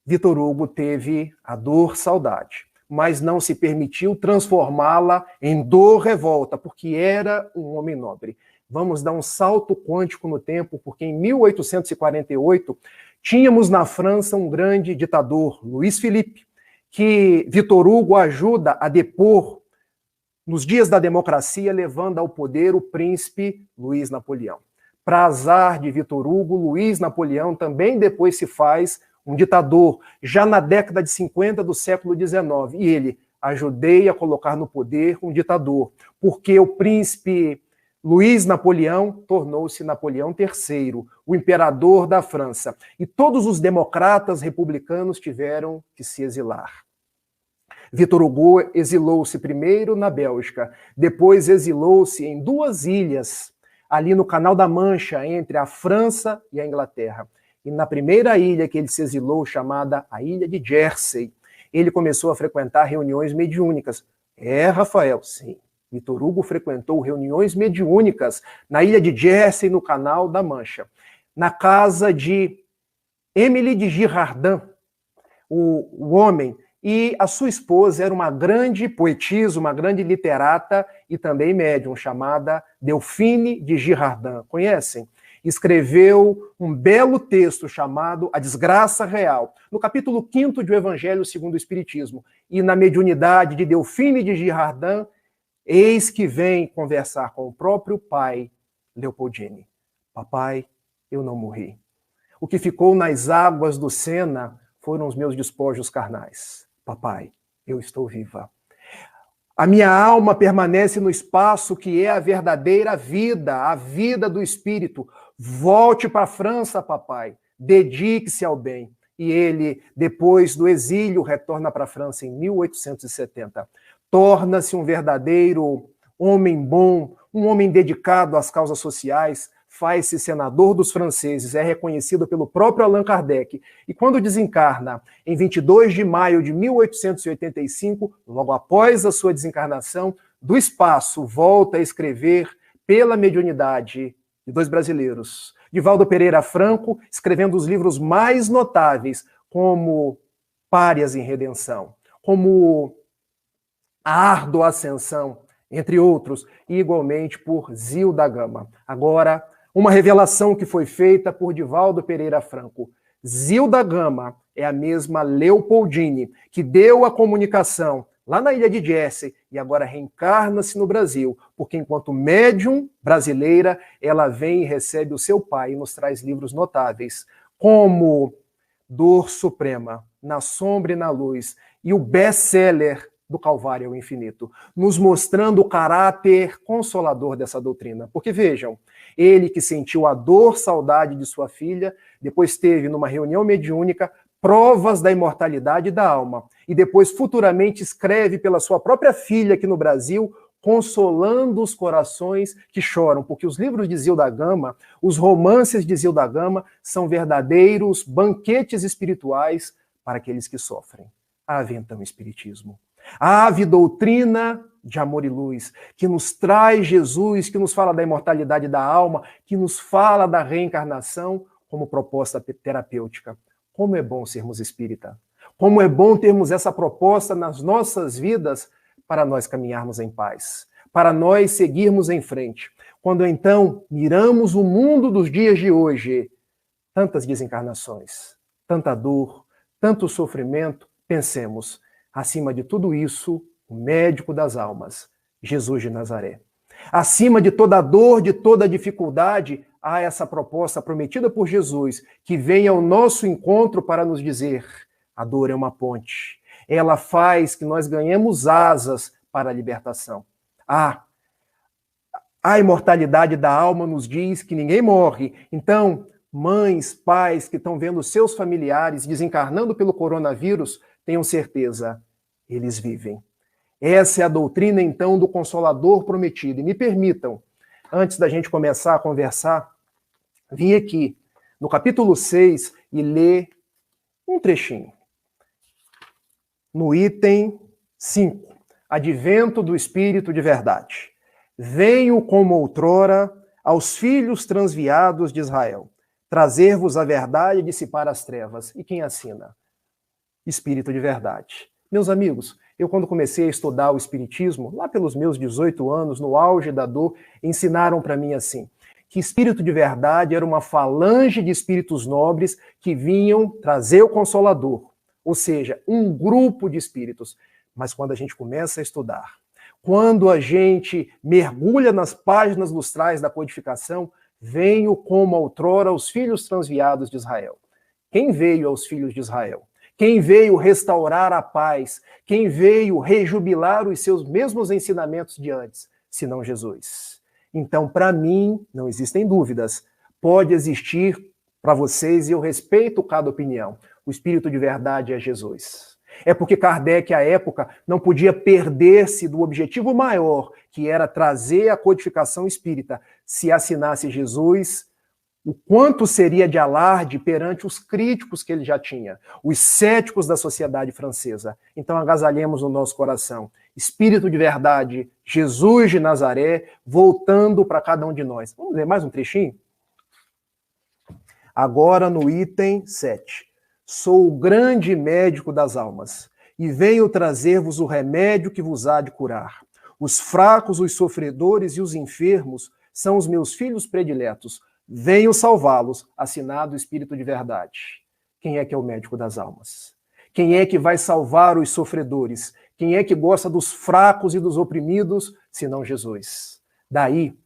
Vitor Hugo teve a dor saudade, mas não se permitiu transformá-la em dor revolta, porque era um homem nobre. Vamos dar um salto quântico no tempo, porque em 1848 tínhamos na França um grande ditador, Luiz Felipe, que Vitor Hugo ajuda a depor nos dias da democracia, levando ao poder o príncipe Luiz Napoleão. Para azar de Vitor Hugo, Luiz Napoleão também depois se faz um ditador, já na década de 50 do século XIX. E ele, ajudei a colocar no poder um ditador, porque o príncipe Luiz Napoleão tornou-se Napoleão III, o imperador da França. E todos os democratas republicanos tiveram que se exilar. Victor Hugo exilou-se primeiro na Bélgica, depois exilou-se em 2 ilhas, ali no Canal da Mancha, entre a França e a Inglaterra. E na primeira ilha que ele se exilou, chamada a Ilha de Jersey, ele começou a frequentar reuniões mediúnicas. Rafael, sim. Victor Hugo frequentou reuniões mediúnicas na Ilha de Jersey, no Canal da Mancha, na casa de Émile de Girardin, o homem, e a sua esposa era uma grande poetisa, uma grande literata e também médium, chamada Delphine de Girardin. Conhecem? Escreveu um belo texto chamado A Desgraça Real, no capítulo 5º do Evangelho segundo o Espiritismo. E na mediunidade de Delphine de Girardin, eis que vem conversar com o próprio pai, Leopoldine. Papai, eu não morri. O que ficou nas águas do Sena foram os meus despojos carnais. Papai, eu estou viva. A minha alma permanece no espaço que é a verdadeira vida, a vida do espírito. Volte para a França, papai. Dedique-se ao bem. E ele, depois do exílio, retorna para a França em 1870. Torna-se um verdadeiro homem bom, um homem dedicado às causas sociais, faz-se senador dos franceses, é reconhecido pelo próprio Allan Kardec. E quando desencarna, em 22 de maio de 1885, logo após a sua desencarnação, do espaço, volta a escrever pela mediunidade de 2 brasileiros. Divaldo Pereira Franco, escrevendo os livros mais notáveis, como Párias em Redenção, como A Árdua Ascensão, entre outros, e igualmente por Zilda Gama. Agora, uma revelação que foi feita por Divaldo Pereira Franco. Zilda Gama é a mesma Leopoldine, que deu a comunicação lá na Ilha de Jersey e agora reencarna-se no Brasil, porque enquanto médium brasileira, ela vem e recebe o seu pai e nos traz livros notáveis, como Dor Suprema, Na Sombra e na Luz, e o best-seller do Calvário ao Infinito, nos mostrando o caráter consolador dessa doutrina. Porque vejam, ele que sentiu a dor, saudade de sua filha, depois teve numa reunião mediúnica provas da imortalidade da alma, e depois futuramente escreve pela sua própria filha aqui no Brasil, consolando os corações que choram, porque os livros de Zilda Gama, os romances de Zilda Gama, são verdadeiros banquetes espirituais para aqueles que sofrem. Ave então Espiritismo. Ave doutrina de amor e luz, que nos traz Jesus, que nos fala da imortalidade da alma, que nos fala da reencarnação como proposta terapêutica. Como é bom sermos espírita. Como é bom termos essa proposta nas nossas vidas para nós caminharmos em paz, para nós seguirmos em frente. Quando então miramos o mundo dos dias de hoje, tantas desencarnações, tanta dor, tanto sofrimento, pensemos, acima de tudo isso, o médico das almas, Jesus de Nazaré. Acima de toda dor, de toda dificuldade, há essa proposta prometida por Jesus, que vem ao nosso encontro para nos dizer: a dor é uma ponte. Ela faz que nós ganhemos asas para a libertação. A imortalidade da alma nos diz que ninguém morre. Então, mães, pais que estão vendo seus familiares desencarnando pelo coronavírus, tenham certeza, eles vivem. Essa é a doutrina, então, do Consolador prometido. E me permitam, antes da gente começar a conversar, vir aqui no capítulo 6 e ler um trechinho. No item 5, Advento do Espírito de Verdade. Venho como outrora aos filhos transviados de Israel, trazer-vos a verdade e dissipar as trevas. E quem assina? Espírito de Verdade. Meus amigos, eu quando comecei a estudar o Espiritismo, lá pelos meus 18 anos, no auge da dor, ensinaram para mim assim, que Espírito de Verdade era uma falange de espíritos nobres que vinham trazer o Consolador, ou seja, um grupo de espíritos. Mas quando a gente começa a estudar, quando a gente mergulha nas páginas lustrais da codificação, venho como outrora aos filhos transviados de Israel. Quem veio aos filhos de Israel? Quem veio restaurar a paz? Quem veio rejubilar os seus mesmos ensinamentos de antes? Senão Jesus. Então, para mim, não existem dúvidas. Pode existir para vocês, e eu respeito cada opinião. O Espírito de Verdade é Jesus. É porque Kardec, à época, não podia perder-se do objetivo maior, que era trazer a codificação espírita. Se assinasse Jesus, o quanto seria de alarde perante os críticos que ele já tinha, os céticos da sociedade francesa. Então agasalhemos no nosso coração. Espírito de verdade, Jesus de Nazaré, voltando para cada um de nós. Vamos ler mais um trechinho? Agora no item 7. Sou o grande médico das almas, e venho trazer-vos o remédio que vos há de curar. Os fracos, os sofredores e os enfermos são os meus filhos prediletos. Venho salvá-los, assinado Espírito de verdade. Quem é que é o médico das almas? Quem é que vai salvar os sofredores? Quem é que gosta dos fracos e dos oprimidos, senão Jesus? Daí,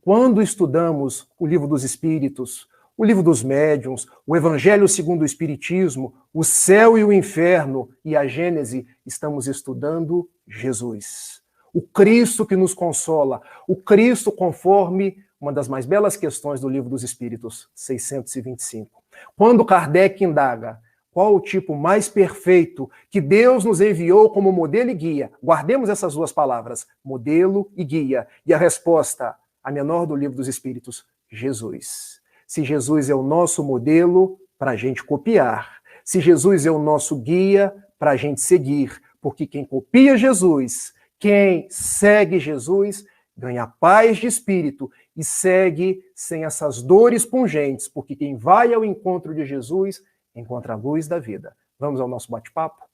quando estudamos o livro dos Espíritos, o livro dos médiuns, o Evangelho segundo o Espiritismo, o céu e o inferno e a Gênese, estamos estudando Jesus. O Cristo que nos consola, o Cristo conforme uma das mais belas questões do livro dos Espíritos, 625. Quando Kardec indaga qual o tipo mais perfeito que Deus nos enviou como modelo e guia, guardemos essas duas palavras, modelo e guia. E a resposta, a menor do livro dos Espíritos, Jesus. Se Jesus é o nosso modelo, para a gente copiar. Se Jesus é o nosso guia, para a gente seguir. Porque quem copia Jesus, quem segue Jesus, ganha paz de espírito e segue sem essas dores pungentes. Porque quem vai ao encontro de Jesus, encontra a luz da vida. Vamos ao nosso bate-papo?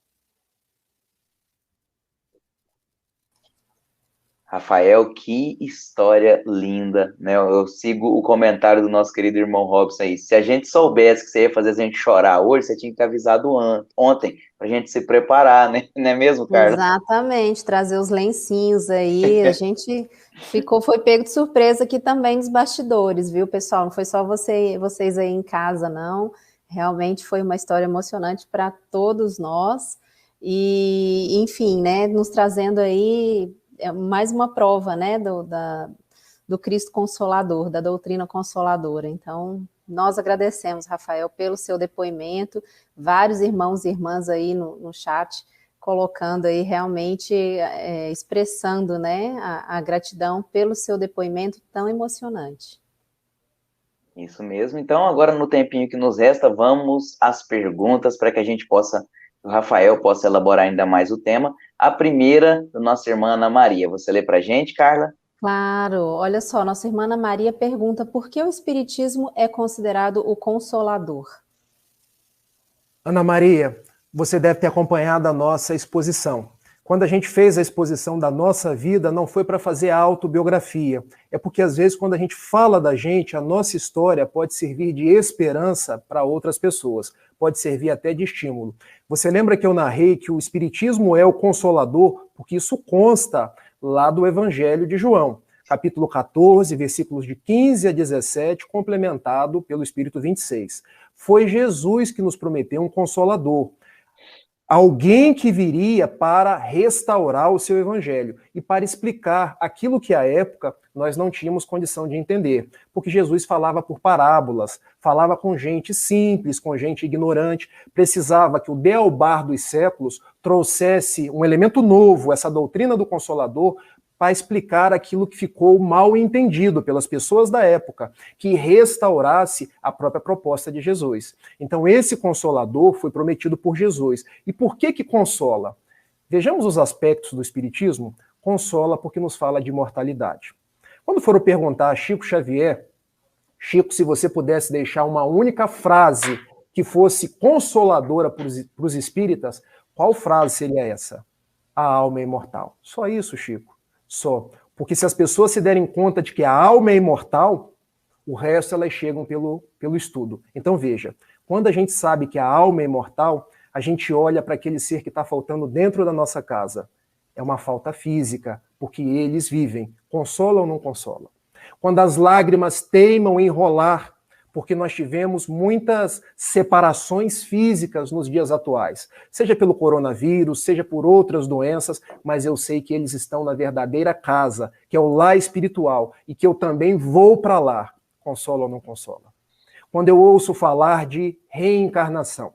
Rafael, que história linda, né? Eu sigo o comentário do nosso querido irmão Robson aí. Se a gente soubesse que você ia fazer a gente chorar hoje, você tinha que ter avisado ontem, pra gente se preparar, né? Não é mesmo, Carla? Exatamente, trazer os lencinhos aí, a gente foi pego de surpresa aqui também nos bastidores, viu, pessoal? Não foi só vocês aí em casa, não. Realmente foi uma história emocionante para todos nós. E, enfim, né, nos trazendo aí mais uma prova, né, do Cristo Consolador, da doutrina consoladora. Então, nós agradecemos, Rafael, pelo seu depoimento, vários irmãos e irmãs aí no chat, colocando aí realmente, expressando, né, a gratidão pelo seu depoimento tão emocionante. Isso mesmo. Então, agora no tempinho que nos resta, vamos às perguntas para que a gente possa, o Rafael possa elaborar ainda mais o tema. A primeira, da nossa irmã Ana Maria. Você lê para a gente, Carla? Claro. Olha só, nossa irmã Ana Maria pergunta por que o Espiritismo é considerado o Consolador? Ana Maria, você deve ter acompanhado a nossa exposição. Quando a gente fez a exposição da nossa vida, não foi para fazer a autobiografia. É porque, às vezes, quando a gente fala da gente, a nossa história pode servir de esperança para outras pessoas. Pode servir até de estímulo. Você lembra que eu narrei que o Espiritismo é o Consolador? Porque isso consta lá do Evangelho de João, capítulo 14, versículos de 15 a 17, complementado pelo Espírito 26. Foi Jesus que nos prometeu um Consolador. Alguém que viria para restaurar o seu evangelho e para explicar aquilo que à época nós não tínhamos condição de entender. Porque Jesus falava por parábolas, falava com gente simples, com gente ignorante, precisava que o Deobar dos séculos trouxesse um elemento novo, essa doutrina do Consolador, para explicar aquilo que ficou mal entendido pelas pessoas da época, que restaurasse a própria proposta de Jesus. Então esse Consolador foi prometido por Jesus. E por que consola? Vejamos os aspectos do Espiritismo. Consola porque nos fala de imortalidade. Quando foram perguntar a Chico Xavier, Chico, se você pudesse deixar uma única frase que fosse consoladora para os espíritas, qual frase seria essa? A alma é imortal. Só isso, Chico. Só. Porque se as pessoas se derem conta de que a alma é imortal, o resto elas chegam pelo estudo. Então veja, quando a gente sabe que a alma é imortal, a gente olha para aquele ser que está faltando dentro da nossa casa. É uma falta física, porque eles vivem. Consola ou não consola? Quando as lágrimas teimam em rolar, porque nós tivemos muitas separações físicas nos dias atuais, seja pelo coronavírus, seja por outras doenças, mas eu sei que eles estão na verdadeira casa, que é o lar espiritual, e que eu também vou para lá. Consola ou não consola? Quando eu ouço falar de reencarnação,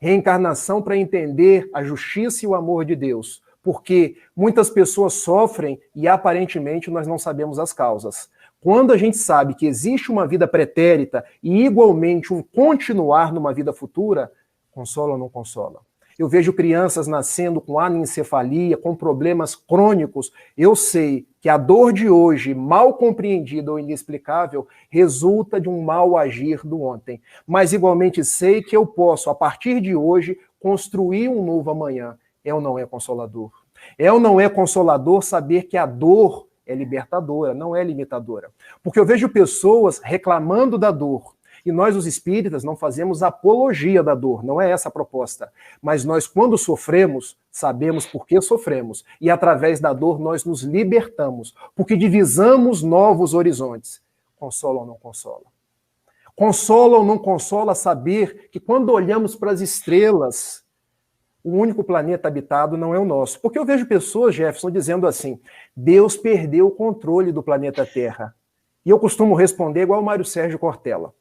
Reencarnação para entender a justiça e o amor de Deus, porque muitas pessoas sofrem e aparentemente nós não sabemos as causas. Quando a gente sabe que existe uma vida pretérita e igualmente um continuar numa vida futura, consola ou não consola? Eu vejo crianças nascendo com anencefalia, com problemas crônicos. Eu sei que a dor de hoje, mal compreendida ou inexplicável, resulta de um mal agir do ontem. Mas igualmente sei que eu posso, a partir de hoje, construir um novo amanhã. É ou não é consolador? É ou não é consolador saber que a dor é libertadora, não é limitadora? Porque eu vejo pessoas reclamando da dor. E nós, os espíritas, não fazemos apologia da dor, não é essa a proposta. Mas nós, quando sofremos, sabemos por que sofremos. E através da dor nós nos libertamos, porque divisamos novos horizontes. Consola ou não consola? Consola ou não consola saber que quando olhamos para as estrelas, o único planeta habitado não é o nosso. Porque eu vejo pessoas, Jefferson, dizendo assim, Deus perdeu o controle do planeta Terra. E eu costumo responder igual o Mário Sérgio Cortella.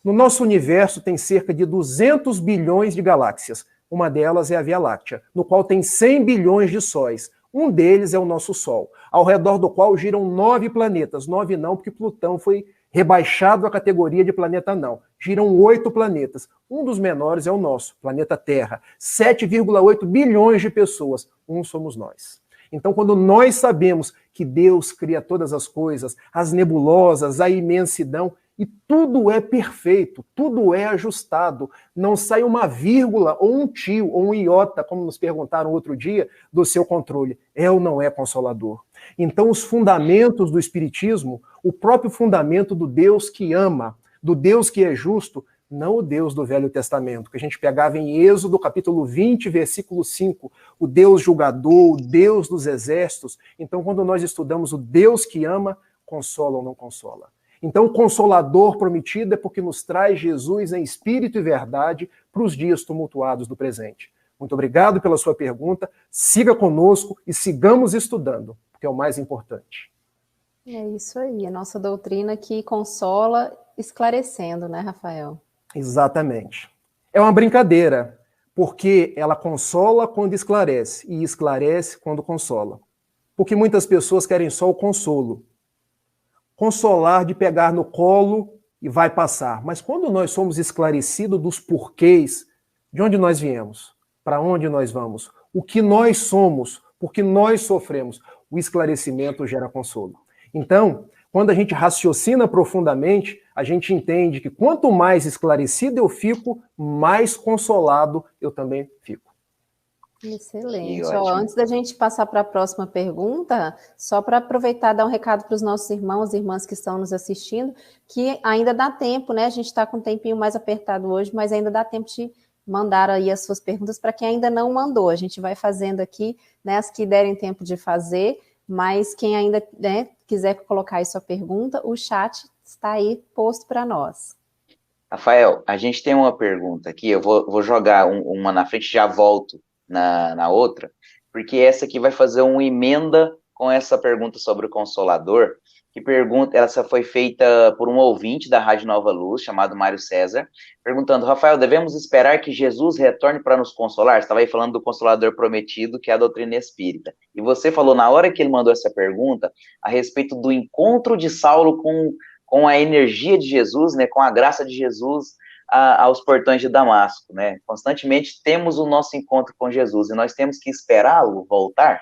No nosso universo tem cerca de 200 bilhões de galáxias. Uma delas é a Via Láctea, no qual tem 100 bilhões de sóis. Um deles é o nosso Sol, ao redor do qual giram 9 planetas. 9 não, porque Plutão foi rebaixado à categoria de planeta não. Giram 8 planetas. Um dos menores é o nosso, planeta Terra. 7,8 bilhões de pessoas. Um somos nós. Então, quando nós sabemos que Deus cria todas as coisas, as nebulosas, a imensidão, e tudo é perfeito, tudo é ajustado. Não sai uma vírgula, ou um tio, ou um iota, como nos perguntaram outro dia, do seu controle. É ou não é consolador? Então, os fundamentos do Espiritismo, o próprio fundamento do Deus que ama, do Deus que é justo, não o Deus do Velho Testamento, que a gente pegava em Êxodo, capítulo 20, versículo 5, o Deus julgador, o Deus dos exércitos. Então, quando nós estudamos o Deus que ama, consola ou não consola? Então, o Consolador prometido é porque nos traz Jesus em espírito e verdade para os dias tumultuados do presente. Muito obrigado pela sua pergunta. Siga conosco e sigamos estudando, porque é o mais importante. É isso aí, a nossa doutrina que consola esclarecendo, né, Rafael? Exatamente. É uma brincadeira, porque ela consola quando esclarece e esclarece quando consola. Porque muitas pessoas querem só o consolo. Consolar de pegar no colo e vai passar. Mas quando nós somos esclarecidos dos porquês, de onde nós viemos, para onde nós vamos, o que nós somos, porque nós sofremos, o esclarecimento gera consolo. Então, quando a gente raciocina profundamente, a gente entende que quanto mais esclarecido eu fico, mais consolado eu também fico. Excelente. Antes da gente passar para a próxima pergunta, só para aproveitar e dar um recado para os nossos irmãos e irmãs que estão nos assistindo, que ainda dá tempo, né? A gente está com um tempinho mais apertado hoje, mas ainda dá tempo de mandar aí as suas perguntas para quem ainda não mandou. A gente vai fazendo aqui, né, as que derem tempo de fazer, mas quem ainda, né, quiser colocar aí sua pergunta, o chat está aí posto para nós. Rafael, a gente tem uma pergunta aqui, eu vou jogar uma na frente e já volto na outra, porque essa aqui vai fazer uma emenda com essa pergunta sobre o Consolador, que pergunta, essa foi feita por um ouvinte da Rádio Nova Luz, chamado Mário César, perguntando, Rafael, devemos esperar que Jesus retorne para nos consolar? Você estava aí falando do Consolador prometido, que é a doutrina espírita. E você falou, na hora que ele mandou essa pergunta, a respeito do encontro de Saulo com a energia de Jesus, né, com a graça de Jesus, aos portões de Damasco, né? Constantemente temos o nosso encontro com Jesus e nós temos que esperá-lo voltar?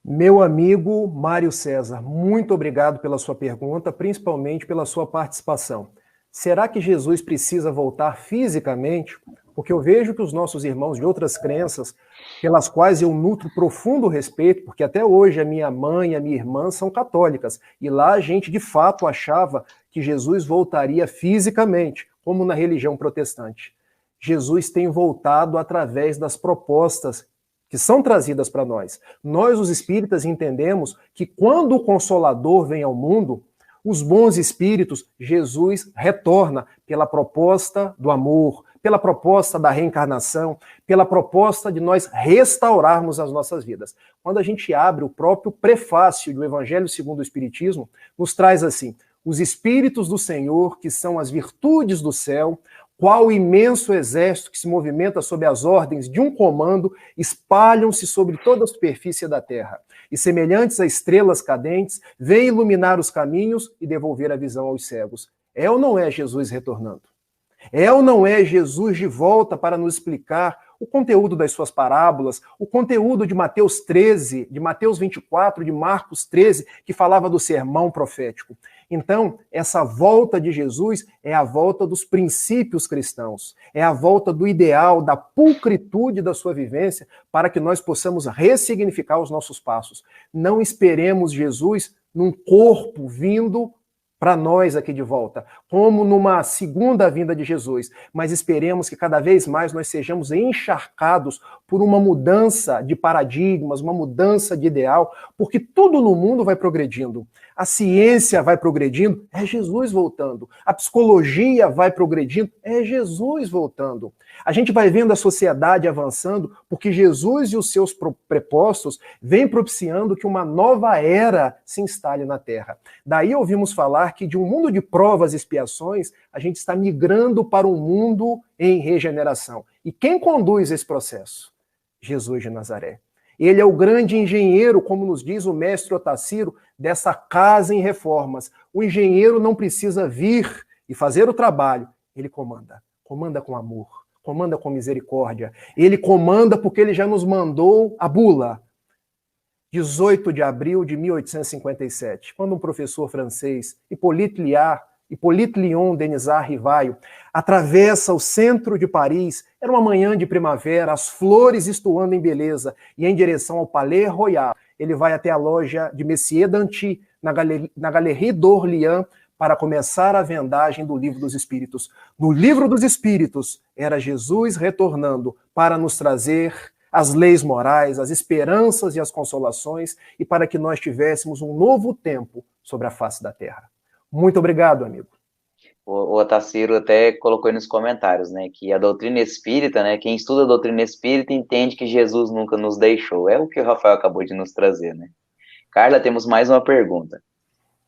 Meu amigo Mário César, muito obrigado pela sua pergunta, principalmente pela sua participação. Será que Jesus precisa voltar fisicamente? Porque eu vejo que os nossos irmãos de outras crenças, pelas quais eu nutro profundo respeito, porque até hoje a minha mãe e a minha irmã são católicas, e lá a gente de fato achava que Jesus voltaria fisicamente, como na religião protestante. Jesus tem voltado através das propostas que são trazidas para nós. Nós, os espíritas, entendemos que quando o Consolador vem ao mundo, os bons espíritos, Jesus retorna pela proposta do amor, pela proposta da reencarnação, pela proposta de nós restaurarmos as nossas vidas. Quando a gente abre o próprio prefácio do Evangelho segundo o Espiritismo, nos traz assim, os Espíritos do Senhor, que são as virtudes do céu, Qual imenso exército que se movimenta sob as ordens de um comando, espalham-se sobre toda a superfície da terra, e semelhantes a estrelas cadentes, vêm iluminar os caminhos e devolver a visão aos cegos. É ou não é Jesus retornando? É ou não é Jesus de volta para nos explicar o conteúdo das suas parábolas, o conteúdo de Mateus 13, de Mateus 24, de Marcos 13, que falava do sermão profético? Então, essa volta de Jesus é a volta dos princípios cristãos, é a volta do ideal, da pulcritude da sua vivência, para que nós possamos ressignificar os nossos passos. Não esperemos Jesus num corpo vindo para nós aqui de volta, como numa segunda vinda de Jesus, mas esperemos que cada vez mais nós sejamos encharcados por uma mudança de paradigmas, uma mudança de ideal, porque tudo no mundo vai progredindo. A ciência vai progredindo, é Jesus voltando. A psicologia vai progredindo, é Jesus voltando. A gente vai vendo a sociedade avançando, porque Jesus e os seus prepostos vêm propiciando que uma nova era se instale na Terra. Daí ouvimos falar que de um mundo de provas e expiações, a gente está migrando para um mundo em regeneração. E quem conduz esse processo? Jesus de Nazaré. Ele é o grande engenheiro, como nos diz o mestre Otacílio, dessa casa em reformas. O engenheiro não precisa vir e fazer o trabalho. Ele comanda. Comanda com amor. Comanda com misericórdia. Ele comanda porque ele já nos mandou a bula. 18 de abril de 1857, quando um professor francês, Hippolyte Léon Denisard Rivaio, atravessa o centro de Paris, era uma manhã de primavera, as flores estoando em beleza, e em direção ao Palais Royal, ele vai até a loja de Messier Danty, na Galerie d'Orléans, para começar a vendagem do Livro dos Espíritos. No Livro dos Espíritos, era Jesus retornando para nos trazer as leis morais, as esperanças e as consolações, e para que nós tivéssemos um novo tempo sobre a face da Terra. Muito obrigado, amigo. O Otacílio até colocou aí nos comentários, né, que a doutrina espírita, né, quem estuda a doutrina espírita entende que Jesus nunca nos deixou. É o que o Rafael acabou de nos trazer, né? Carla, temos mais uma pergunta.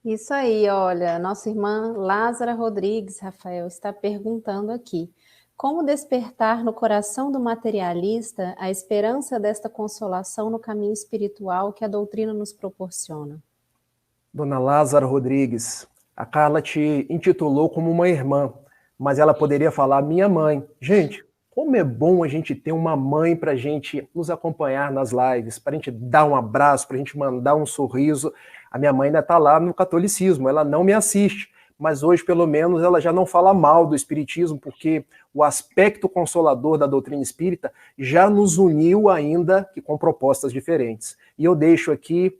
Isso aí, olha, nossa irmã Lázara Rodrigues, Rafael, está perguntando aqui: como despertar no coração do materialista a esperança desta consolação no caminho espiritual que a doutrina nos proporciona? Dona Lázara Rodrigues, a Carla te intitulou como uma irmã, mas ela poderia falar minha mãe. Gente, como é bom a gente ter uma mãe para a gente nos acompanhar nas lives, para a gente dar um abraço, para a gente mandar um sorriso. A minha mãe ainda está lá no catolicismo, ela não me assiste, mas hoje, pelo menos, ela já não fala mal do espiritismo, porque o aspecto consolador da doutrina espírita já nos uniu, ainda que com propostas diferentes. E eu deixo aqui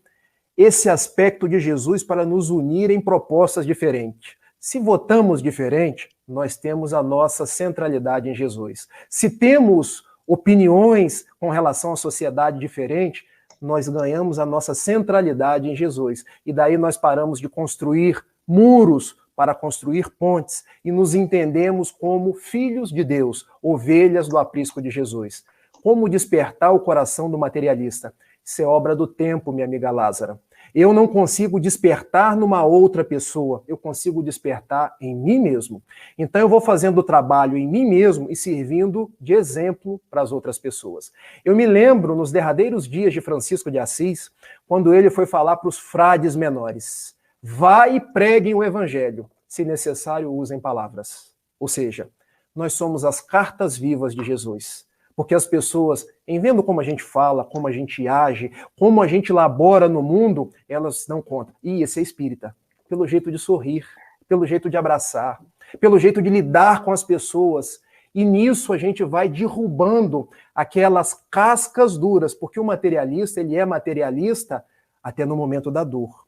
esse aspecto de Jesus para nos unir em propostas diferentes. Se votamos diferente, nós temos a nossa centralidade em Jesus. Se temos opiniões com relação à sociedade diferente, nós ganhamos a nossa centralidade em Jesus. E daí nós paramos de construir muros para construir pontes e nos entendemos como filhos de Deus, ovelhas do aprisco de Jesus. Como despertar o coração do materialista? Isso é obra do tempo, minha amiga Lázara. Eu não consigo despertar numa outra pessoa, eu consigo despertar em mim mesmo. Então eu vou fazendo o trabalho em mim mesmo e servindo de exemplo para as outras pessoas. Eu me lembro nos derradeiros dias de Francisco de Assis, quando ele foi falar para os frades menores: vai e preguem o evangelho, se necessário usem palavras. Ou seja, nós somos as cartas vivas de Jesus. Porque as pessoas, em vendo como a gente fala, como a gente age, como a gente labora no mundo, elas dão conta. Esse é espírita. Pelo jeito de sorrir, pelo jeito de abraçar, pelo jeito de lidar com as pessoas. E nisso a gente vai derrubando aquelas cascas duras, porque o materialista, ele é materialista até no momento da dor.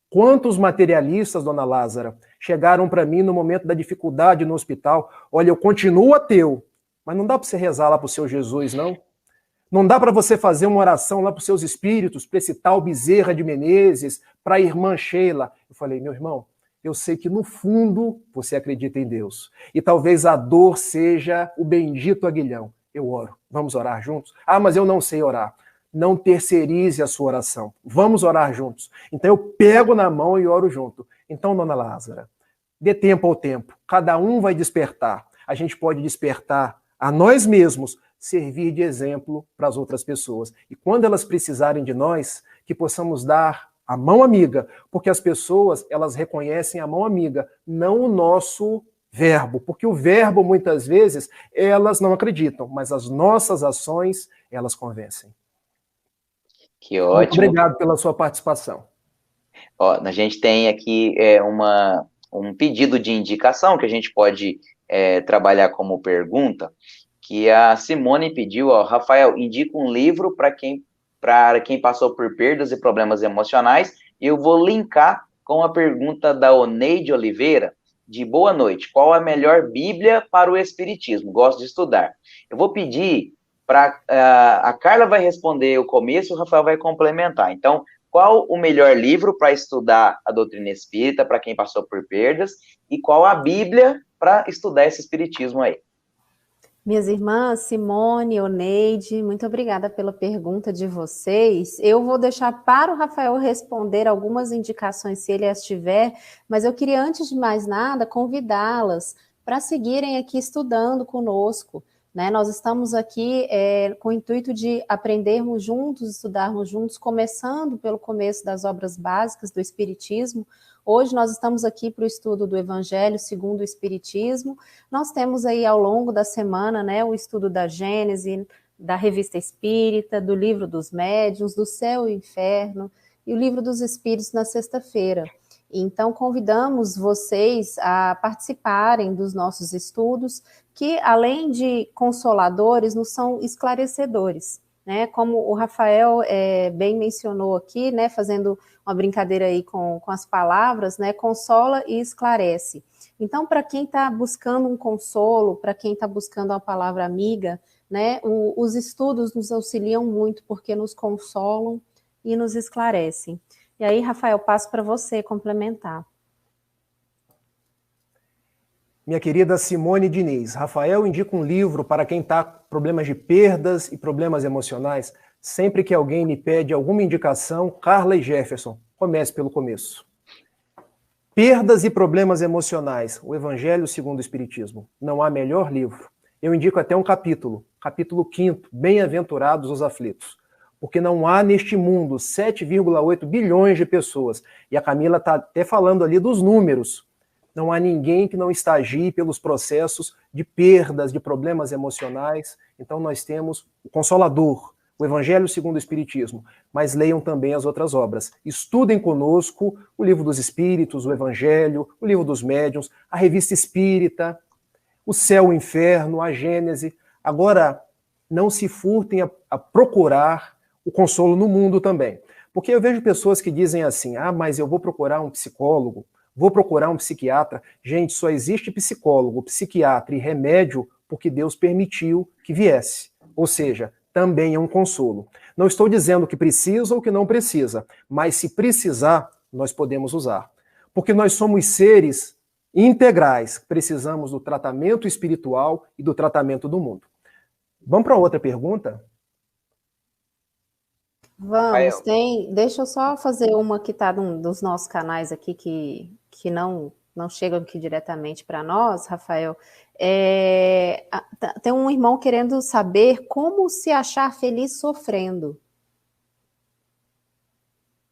Quantos materialistas, dona Lázara, chegaram para mim no momento da dificuldade no hospital? Olha, eu continuo ateu, mas não dá para você rezar lá para o seu Jesus, não? Não dá para você fazer uma oração lá para os seus espíritos, para esse tal Bezerra de Menezes, para a irmã Sheila? Eu falei, meu irmão, eu sei que no fundo você acredita em Deus. E talvez a dor seja o bendito aguilhão. Eu oro. Vamos orar juntos? Ah, mas eu não sei orar. Não terceirize a sua oração. Vamos orar juntos. Então eu pego na mão e oro junto. Então, dona Lázara, dê tempo ao tempo. Cada um vai despertar. a gente pode despertar a nós mesmos, servir de exemplo para as outras pessoas. E quando elas precisarem de nós, que possamos dar a mão amiga, porque as pessoas, elas reconhecem a mão amiga, não o nosso verbo, porque o verbo, muitas vezes, elas não acreditam, mas as nossas ações, elas convencem. Que ótimo. Muito obrigado pela sua participação. Ó, a gente tem aqui um pedido de indicação que a gente pode trabalhar como pergunta, que a Simone pediu, ó, Rafael, indica um livro para quem passou por perdas e problemas emocionais. Eu vou linkar com a pergunta da Oneide Oliveira, de boa noite. Qual a melhor Bíblia para o Espiritismo? Gosto de estudar. Eu vou pedir para... a Carla vai responder o começo, o Rafael vai complementar. Então, qual o melhor livro para estudar a doutrina espírita para quem passou por perdas e qual a Bíblia para estudar esse Espiritismo aí? Minhas irmãs, Simone, Oneide, muito obrigada pela pergunta de vocês. Eu vou deixar para o Rafael responder algumas indicações, se ele as tiver, mas eu queria, antes de mais nada, convidá-las para seguirem aqui estudando conosco, né? Nós estamos aqui com o intuito de aprendermos juntos, estudarmos juntos, começando pelo começo das obras básicas do Espiritismo. Hoje nós estamos aqui para o estudo do Evangelho segundo o Espiritismo. Nós temos aí ao longo da semana, né, o estudo da Gênese, da Revista Espírita, do Livro dos Médiuns, do Céu e Inferno e o Livro dos Espíritos na sexta-feira. Então convidamos vocês a participarem dos nossos estudos, que além de consoladores, nos são esclarecedores, né? Como o Rafael bem mencionou aqui, né, fazendo uma brincadeira aí com as palavras, né, consola e esclarece. Então, para quem está buscando um consolo, para quem está buscando uma palavra amiga, né, os estudos nos auxiliam muito, porque nos consolam e nos esclarecem. E aí, Rafael, passo para você complementar. Minha querida Simone Diniz, Rafael indica um livro para quem está com problemas de perdas e problemas emocionais. Sempre que alguém me pede alguma indicação, Carla e Jefferson, comece pelo começo. Perdas e problemas emocionais, o Evangelho segundo o Espiritismo. Não há melhor livro. Eu indico até um capítulo 5º, Bem-aventurados os aflitos. Porque não há neste mundo 7,8 bilhões de pessoas. E a Camila está até falando ali dos números. Não há ninguém que não estagie pelos processos de perdas, de problemas emocionais. Então nós temos o Consolador, o Evangelho segundo o Espiritismo. Mas leiam também as outras obras. Estudem conosco o Livro dos Espíritos, o Evangelho, o Livro dos Médiuns, a Revista Espírita, o Céu e o Inferno, a Gênese. Agora, não se furtem a procurar o consolo no mundo também. Porque eu vejo pessoas que dizem assim, mas eu vou procurar um psicólogo, vou procurar um psiquiatra. Gente, só existe psicólogo, psiquiatra e remédio porque Deus permitiu que viesse. Ou seja, também é um consolo. Não estou dizendo que precisa ou que não precisa, mas se precisar, nós podemos usar. Porque nós somos seres integrais, precisamos do tratamento espiritual e do tratamento do mundo. Vamos para outra pergunta? Vamos, deixa eu só fazer uma que está num dos nossos canais aqui que não chegam aqui diretamente para nós, Rafael. Tem um irmão querendo saber como se achar feliz sofrendo.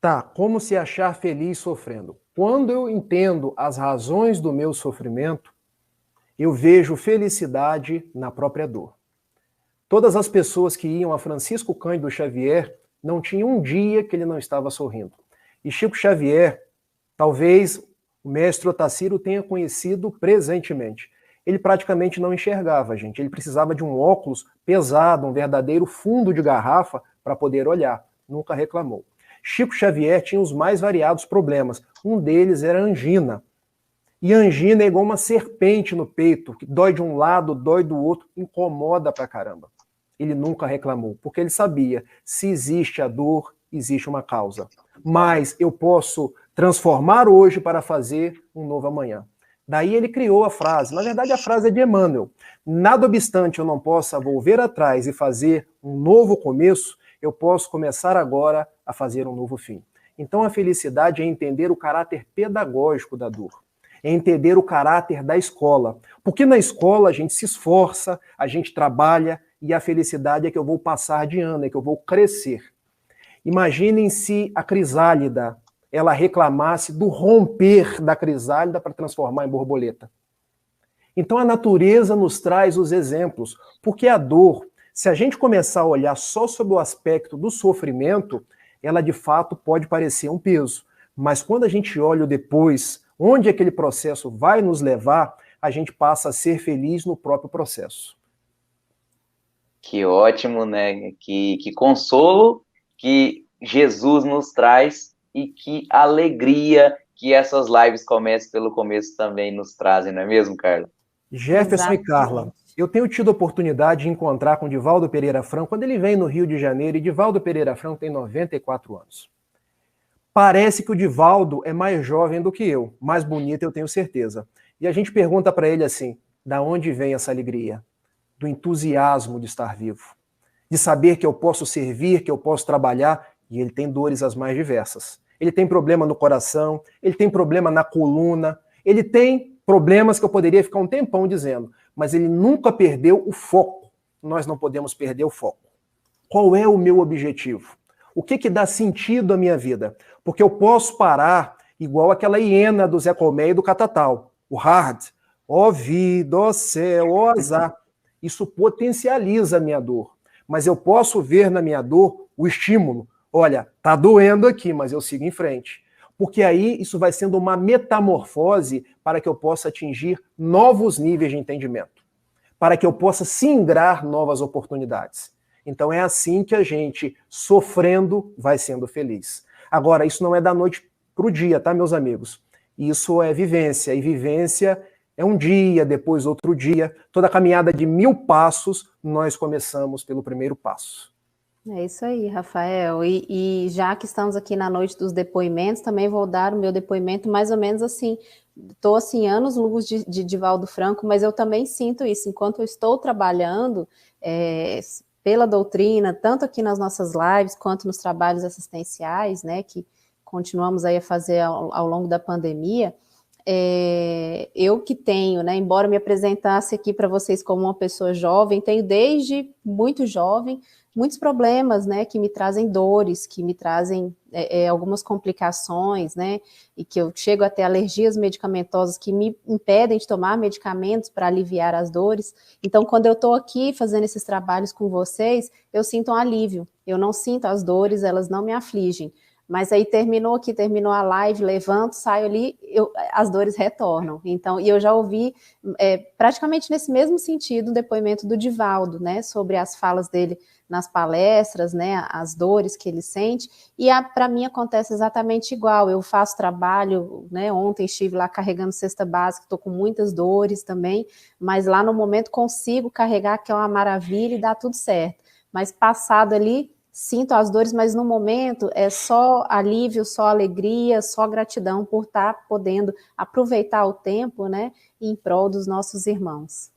Tá, como se achar feliz sofrendo? Quando eu entendo as razões do meu sofrimento, eu vejo felicidade na própria dor. Todas as pessoas que iam a Francisco Cândido Xavier não tinha um dia que ele não estava sorrindo. E Chico Xavier, talvez o mestre Otacílio tenha conhecido presentemente. Ele praticamente não enxergava, gente. Ele precisava de um óculos pesado, um verdadeiro fundo de garrafa para poder olhar. Nunca reclamou. Chico Xavier tinha os mais variados problemas. Um deles era angina. E angina é igual uma serpente no peito, que dói de um lado, dói do outro, incomoda pra caramba. Ele nunca reclamou, porque ele sabia, se existe a dor, existe uma causa. Mas eu posso transformar hoje para fazer um novo amanhã. Daí ele criou a frase, na verdade a frase é de Emmanuel. Nada obstante eu não possa volver atrás e fazer um novo começo, eu posso começar agora a fazer um novo fim. Então a felicidade é entender o caráter pedagógico da dor. é entender o caráter da escola. Porque na escola a gente se esforça, a gente trabalha, e a felicidade é que eu vou passar de ano, é que eu vou crescer. Imaginem se a crisálida, ela reclamasse do romper da crisálida para transformar em borboleta. Então a natureza nos traz os exemplos, porque a dor, se a gente começar a olhar só sob o aspecto do sofrimento, ela de fato pode parecer um peso. Mas quando a gente olha o depois, onde aquele processo vai nos levar, a gente passa a ser feliz no próprio processo. Que ótimo, né? Que consolo que Jesus nos traz e que alegria que essas lives comecem pelo começo também nos trazem, não é mesmo, Carla? Jefferson e Carla, eu tenho tido a oportunidade de encontrar com Divaldo Pereira Franco quando ele vem no Rio de Janeiro, e Divaldo Pereira Franco tem 94 anos. Parece que o Divaldo é mais jovem do que eu, mais bonito, eu tenho certeza. E a gente pergunta para ele assim, da onde vem essa alegria? Do entusiasmo de estar vivo, de saber que eu posso servir, que eu posso trabalhar, e ele tem dores as mais diversas. Ele tem problema no coração, ele tem problema na coluna, ele tem problemas que eu poderia ficar um tempão dizendo, mas ele nunca perdeu o foco. Nós não podemos perder o foco. Qual é o meu objetivo? O que dá sentido à minha vida? Porque eu posso parar igual aquela hiena do Zé Colmeia e do Catatal. O hard, ó vida, ó céu, ó azar. Isso potencializa a minha dor. Mas eu posso ver na minha dor o estímulo. Olha, tá doendo aqui, mas eu sigo em frente. Porque aí isso vai sendo uma metamorfose para que eu possa atingir novos níveis de entendimento. Para que eu possa singrar novas oportunidades. Então é assim que a gente, sofrendo, vai sendo feliz. Agora, isso não é da noite para o dia, tá, meus amigos? Isso é vivência. E vivência é um dia, depois outro dia. Toda caminhada de 1000 passos, nós começamos pelo primeiro passo. É isso aí, Rafael. E já que estamos aqui na noite dos depoimentos, também vou dar o meu depoimento mais ou menos assim. Estou assim, anos-luz de Divaldo Franco, mas eu também sinto isso. Enquanto eu estou trabalhando pela doutrina, tanto aqui nas nossas lives, quanto nos trabalhos assistenciais, né, que continuamos aí a fazer ao longo da pandemia, eu que tenho, né, embora me apresentasse aqui para vocês como uma pessoa jovem, tenho desde muito jovem muitos problemas, né, que me trazem dores, que me trazem algumas complicações, né, e que eu chego até alergias medicamentosas que me impedem de tomar medicamentos para aliviar as dores. Então, quando eu estou aqui fazendo esses trabalhos com vocês, eu sinto um alívio, eu não sinto as dores, elas não me afligem. Mas aí terminou a live, levanto, saio ali, as dores retornam. Então, e eu já ouvi praticamente nesse mesmo sentido o depoimento do Divaldo, né, sobre as falas dele nas palestras, né, as dores que ele sente, e para mim acontece exatamente igual. Eu faço trabalho, né, ontem estive lá carregando cesta básica, estou com muitas dores também, mas lá no momento consigo carregar, que é uma maravilha, e dá tudo certo. Mas passado ali, sinto as dores, mas no momento é só alívio, só alegria, só gratidão por estar podendo aproveitar o tempo, né, em prol dos nossos irmãos.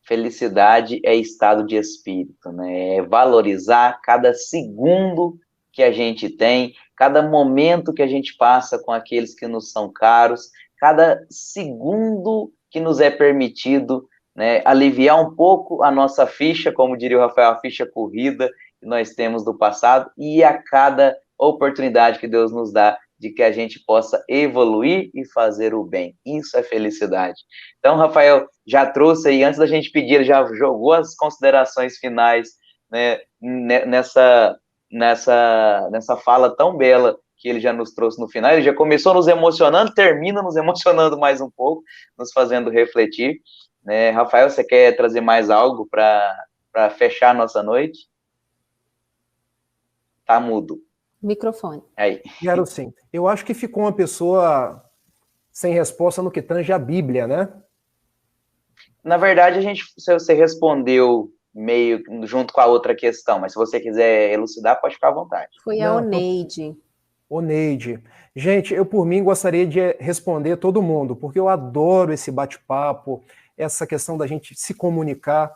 Felicidade é estado de espírito, né? É valorizar cada segundo que a gente tem, cada momento que a gente passa com aqueles que nos são caros, cada segundo que nos é permitido, né, aliviar um pouco a nossa ficha, como diria o Rafael, a ficha corrida que nós temos do passado, e a cada oportunidade que Deus nos dá de que a gente possa evoluir e fazer o bem. Isso é felicidade. Então, Rafael já trouxe aí, antes da gente pedir, ele já jogou as considerações finais, né, nessa fala tão bela que ele já nos trouxe no final. Ele já começou nos emocionando, termina nos emocionando mais um pouco, nos fazendo refletir. Né? Rafael, você quer trazer mais algo para fechar a nossa noite? Tá mudo. Microfone. Aí. Quero sim. Eu acho que ficou uma pessoa sem resposta no que tange a Bíblia, né? Na verdade, você respondeu meio junto com a outra questão, mas se você quiser elucidar, pode ficar à vontade. Foi a Oneide. Oneide. Gente, eu por mim gostaria de responder todo mundo, porque eu adoro esse bate-papo, essa questão da gente se comunicar.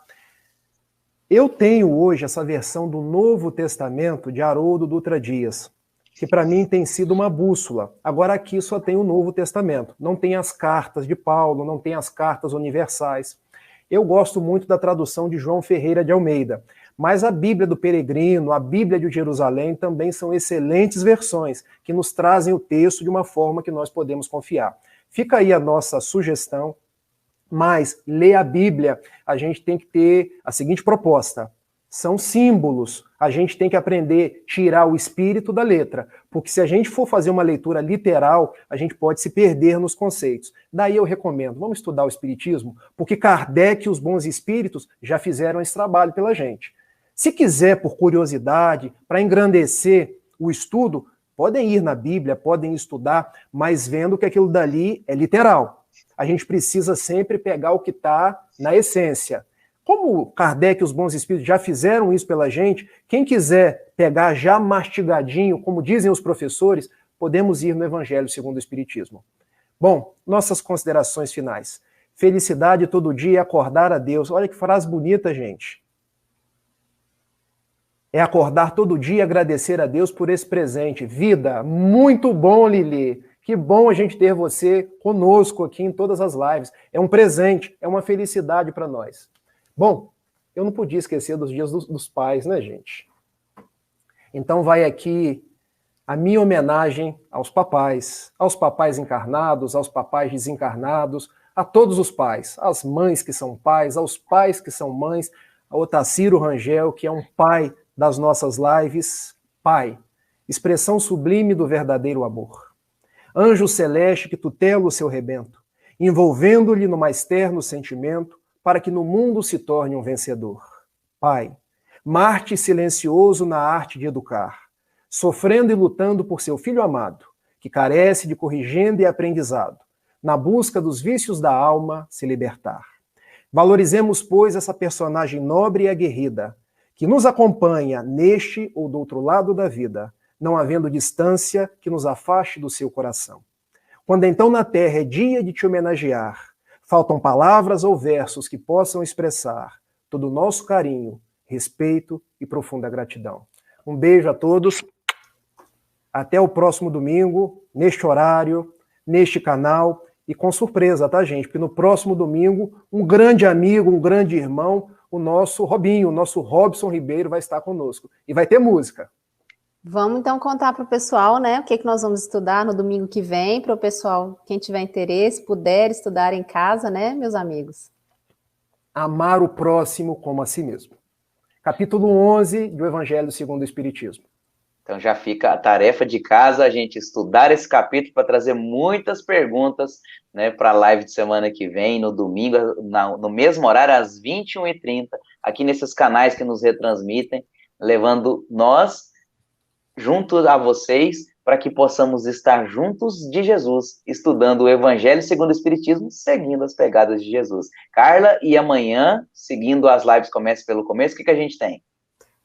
Eu tenho hoje essa versão do Novo Testamento de Haroldo Dutra Dias. que para mim tem sido uma bússola. Agora aqui só tem o Novo Testamento, não tem as cartas de Paulo, não tem as cartas universais. Eu gosto muito da tradução de João Ferreira de Almeida, mas a Bíblia do Peregrino, a Bíblia de Jerusalém também são excelentes versões que nos trazem o texto de uma forma que nós podemos confiar. Fica aí a nossa sugestão, mas ler a Bíblia, a gente tem que ter a seguinte proposta: são símbolos, a gente tem que aprender a tirar o espírito da letra, porque se a gente for fazer uma leitura literal, a gente pode se perder nos conceitos. Daí eu recomendo, vamos estudar o espiritismo, porque Kardec e os bons espíritos já fizeram esse trabalho pela gente. Se quiser, por curiosidade, para engrandecer o estudo, podem ir na Bíblia, podem estudar, mas vendo que aquilo dali é literal. A gente precisa sempre pegar o que está na essência. Como Kardec e os bons espíritos já fizeram isso pela gente, quem quiser pegar já mastigadinho, como dizem os professores, podemos ir no Evangelho segundo o Espiritismo. Bom, nossas considerações finais. Felicidade todo dia, acordar a Deus. Olha que frase bonita, gente. É acordar todo dia e agradecer a Deus por esse presente. Vida, muito bom, Lili. Que bom a gente ter você conosco aqui em todas as lives. É um presente, é uma felicidade para nós. Bom, eu não podia esquecer dos dias dos pais, né, gente? Então vai aqui a minha homenagem aos papais encarnados, aos papais desencarnados, a todos os pais, às mães que são pais, aos pais que são mães, ao Otacílio Rangel, que é um pai das nossas lives, pai, expressão sublime do verdadeiro amor. Anjo celeste que tutela o seu rebento, envolvendo-lhe no mais terno sentimento, para que no mundo se torne um vencedor. Pai, Marte silencioso na arte de educar, sofrendo e lutando por seu filho amado, que carece de corrigenda e aprendizado, na busca dos vícios da alma se libertar. Valorizemos, pois, essa personagem nobre e aguerrida, que nos acompanha neste ou do outro lado da vida, não havendo distância que nos afaste do seu coração. Quando então na terra é dia de te homenagear, faltam palavras ou versos que possam expressar todo o nosso carinho, respeito e profunda gratidão. Um beijo a todos. Até o próximo domingo, neste horário, neste canal. E com surpresa, tá, gente? Porque no próximo domingo, um grande amigo, um grande irmão, o nosso Robinho, o nosso Robson Ribeiro vai estar conosco. E vai ter música. Vamos então contar para o pessoal, né, o que nós vamos estudar no domingo que vem, para o pessoal, quem tiver interesse, puder estudar em casa, né, meus amigos? Amar o próximo como a si mesmo. Capítulo 11 do Evangelho segundo o Espiritismo. Então já fica a tarefa de casa, a gente estudar esse capítulo para trazer muitas perguntas, né, para a live de semana que vem, no domingo, no mesmo horário, às 21h30, aqui nesses canais que nos retransmitem, levando nós junto a vocês, para que possamos estar juntos de Jesus, estudando o Evangelho segundo o Espiritismo, seguindo as pegadas de Jesus. Carla, e amanhã, seguindo as lives Comece pelo Começo, o que a gente tem?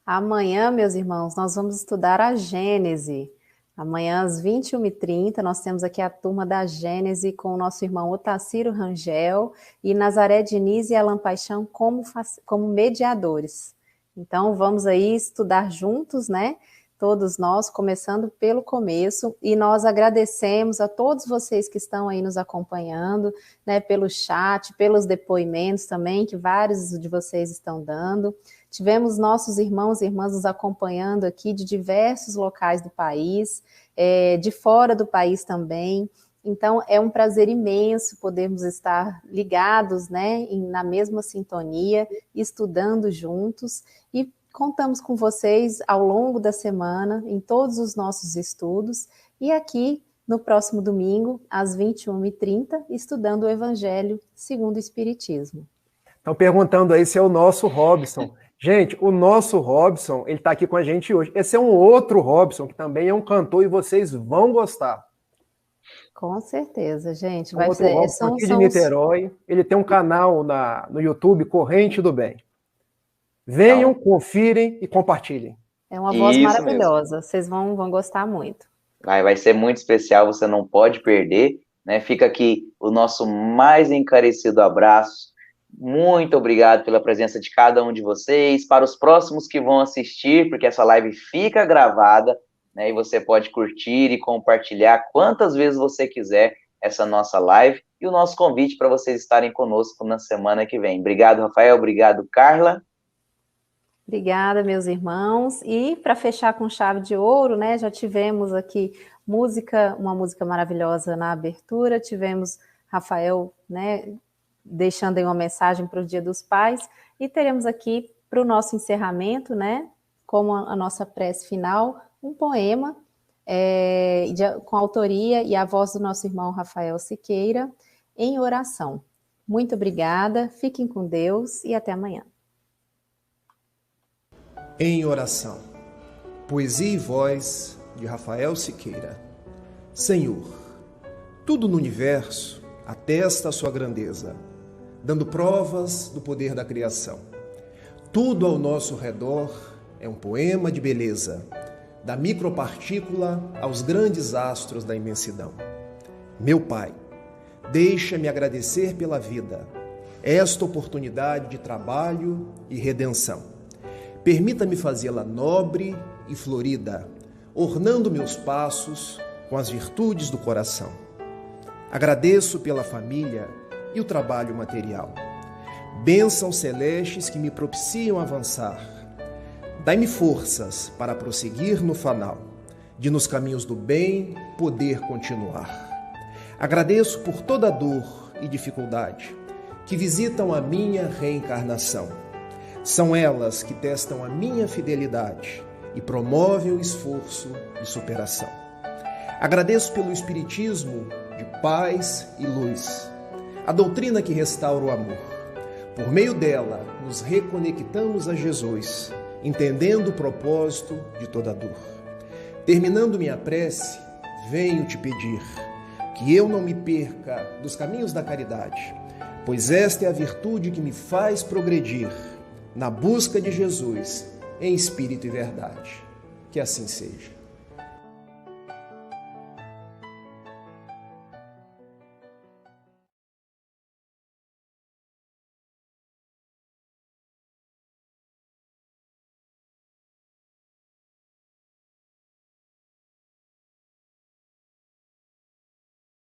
Amanhã, meus irmãos, nós vamos estudar a Gênese. Amanhã, às 21h30, nós temos aqui a turma da Gênese com o nosso irmão Otacílio Rangel e Nazaré Diniz e Alan Paixão como mediadores. Então, vamos aí estudar juntos, né? Todos nós, começando pelo começo, e nós agradecemos a todos vocês que estão aí nos acompanhando, né, pelo chat, pelos depoimentos também, que vários de vocês estão dando. Tivemos nossos irmãos e irmãs nos acompanhando aqui de diversos locais do país, de fora do país também. Então, é um prazer imenso podermos estar ligados, né, na mesma sintonia, estudando juntos, e contamos com vocês ao longo da semana, em todos os nossos estudos, e aqui no próximo domingo, às 21h30, estudando o Evangelho segundo o Espiritismo. Estão perguntando aí se é o nosso Robson. Gente, o nosso Robson, ele está aqui com a gente hoje. Esse é um outro Robson, que também é um cantor, e vocês vão gostar. Com certeza, gente. Vai ser. Robson aqui de Niterói. Ele tem um canal no YouTube, Corrente do Bem. Venham, confirem e compartilhem. É uma voz maravilhosa, mesmo. Vocês vão gostar muito. Vai ser muito especial, você não pode perder, né? Fica aqui o nosso mais encarecido abraço. Muito obrigado pela presença de cada um de vocês. Para os próximos que vão assistir, porque essa live fica gravada, né? E você pode curtir e compartilhar quantas vezes você quiser essa nossa live e o nosso convite para vocês estarem conosco na semana que vem. Obrigado, Rafael. Obrigado, Carla. Obrigada, meus irmãos. E para fechar com chave de ouro, né? Já tivemos aqui uma música maravilhosa na abertura, tivemos Rafael, né, deixando aí uma mensagem para o Dia dos Pais, e teremos aqui para o nosso encerramento, né, como a nossa prece final, um poema com a autoria e a voz do nosso irmão Rafael Siqueira, em oração. Muito obrigada, fiquem com Deus e até amanhã. Em oração. Poesia e voz de Rafael Siqueira. Senhor, tudo no universo atesta a sua grandeza, dando provas do poder da criação. Tudo ao nosso redor é um poema de beleza, da micropartícula aos grandes astros da imensidão. Meu Pai, deixa-me agradecer pela vida, esta oportunidade de trabalho e redenção. Permita-me fazê-la nobre e florida, ornando meus passos com as virtudes do coração. Agradeço pela família e o trabalho material. Bênçãos celestes que me propiciam avançar. Dai-me forças para prosseguir no fanal, de nos caminhos do bem poder continuar. Agradeço por toda dor e dificuldade que visitam a minha reencarnação. São elas que testam a minha fidelidade e promovem o esforço de superação. Agradeço pelo Espiritismo de paz e luz, a doutrina que restaura o amor. Por meio dela, nos reconectamos a Jesus, entendendo o propósito de toda dor. Terminando minha prece, venho te pedir que eu não me perca dos caminhos da caridade, pois esta é a virtude que me faz progredir na busca de Jesus em espírito e verdade. Que assim seja.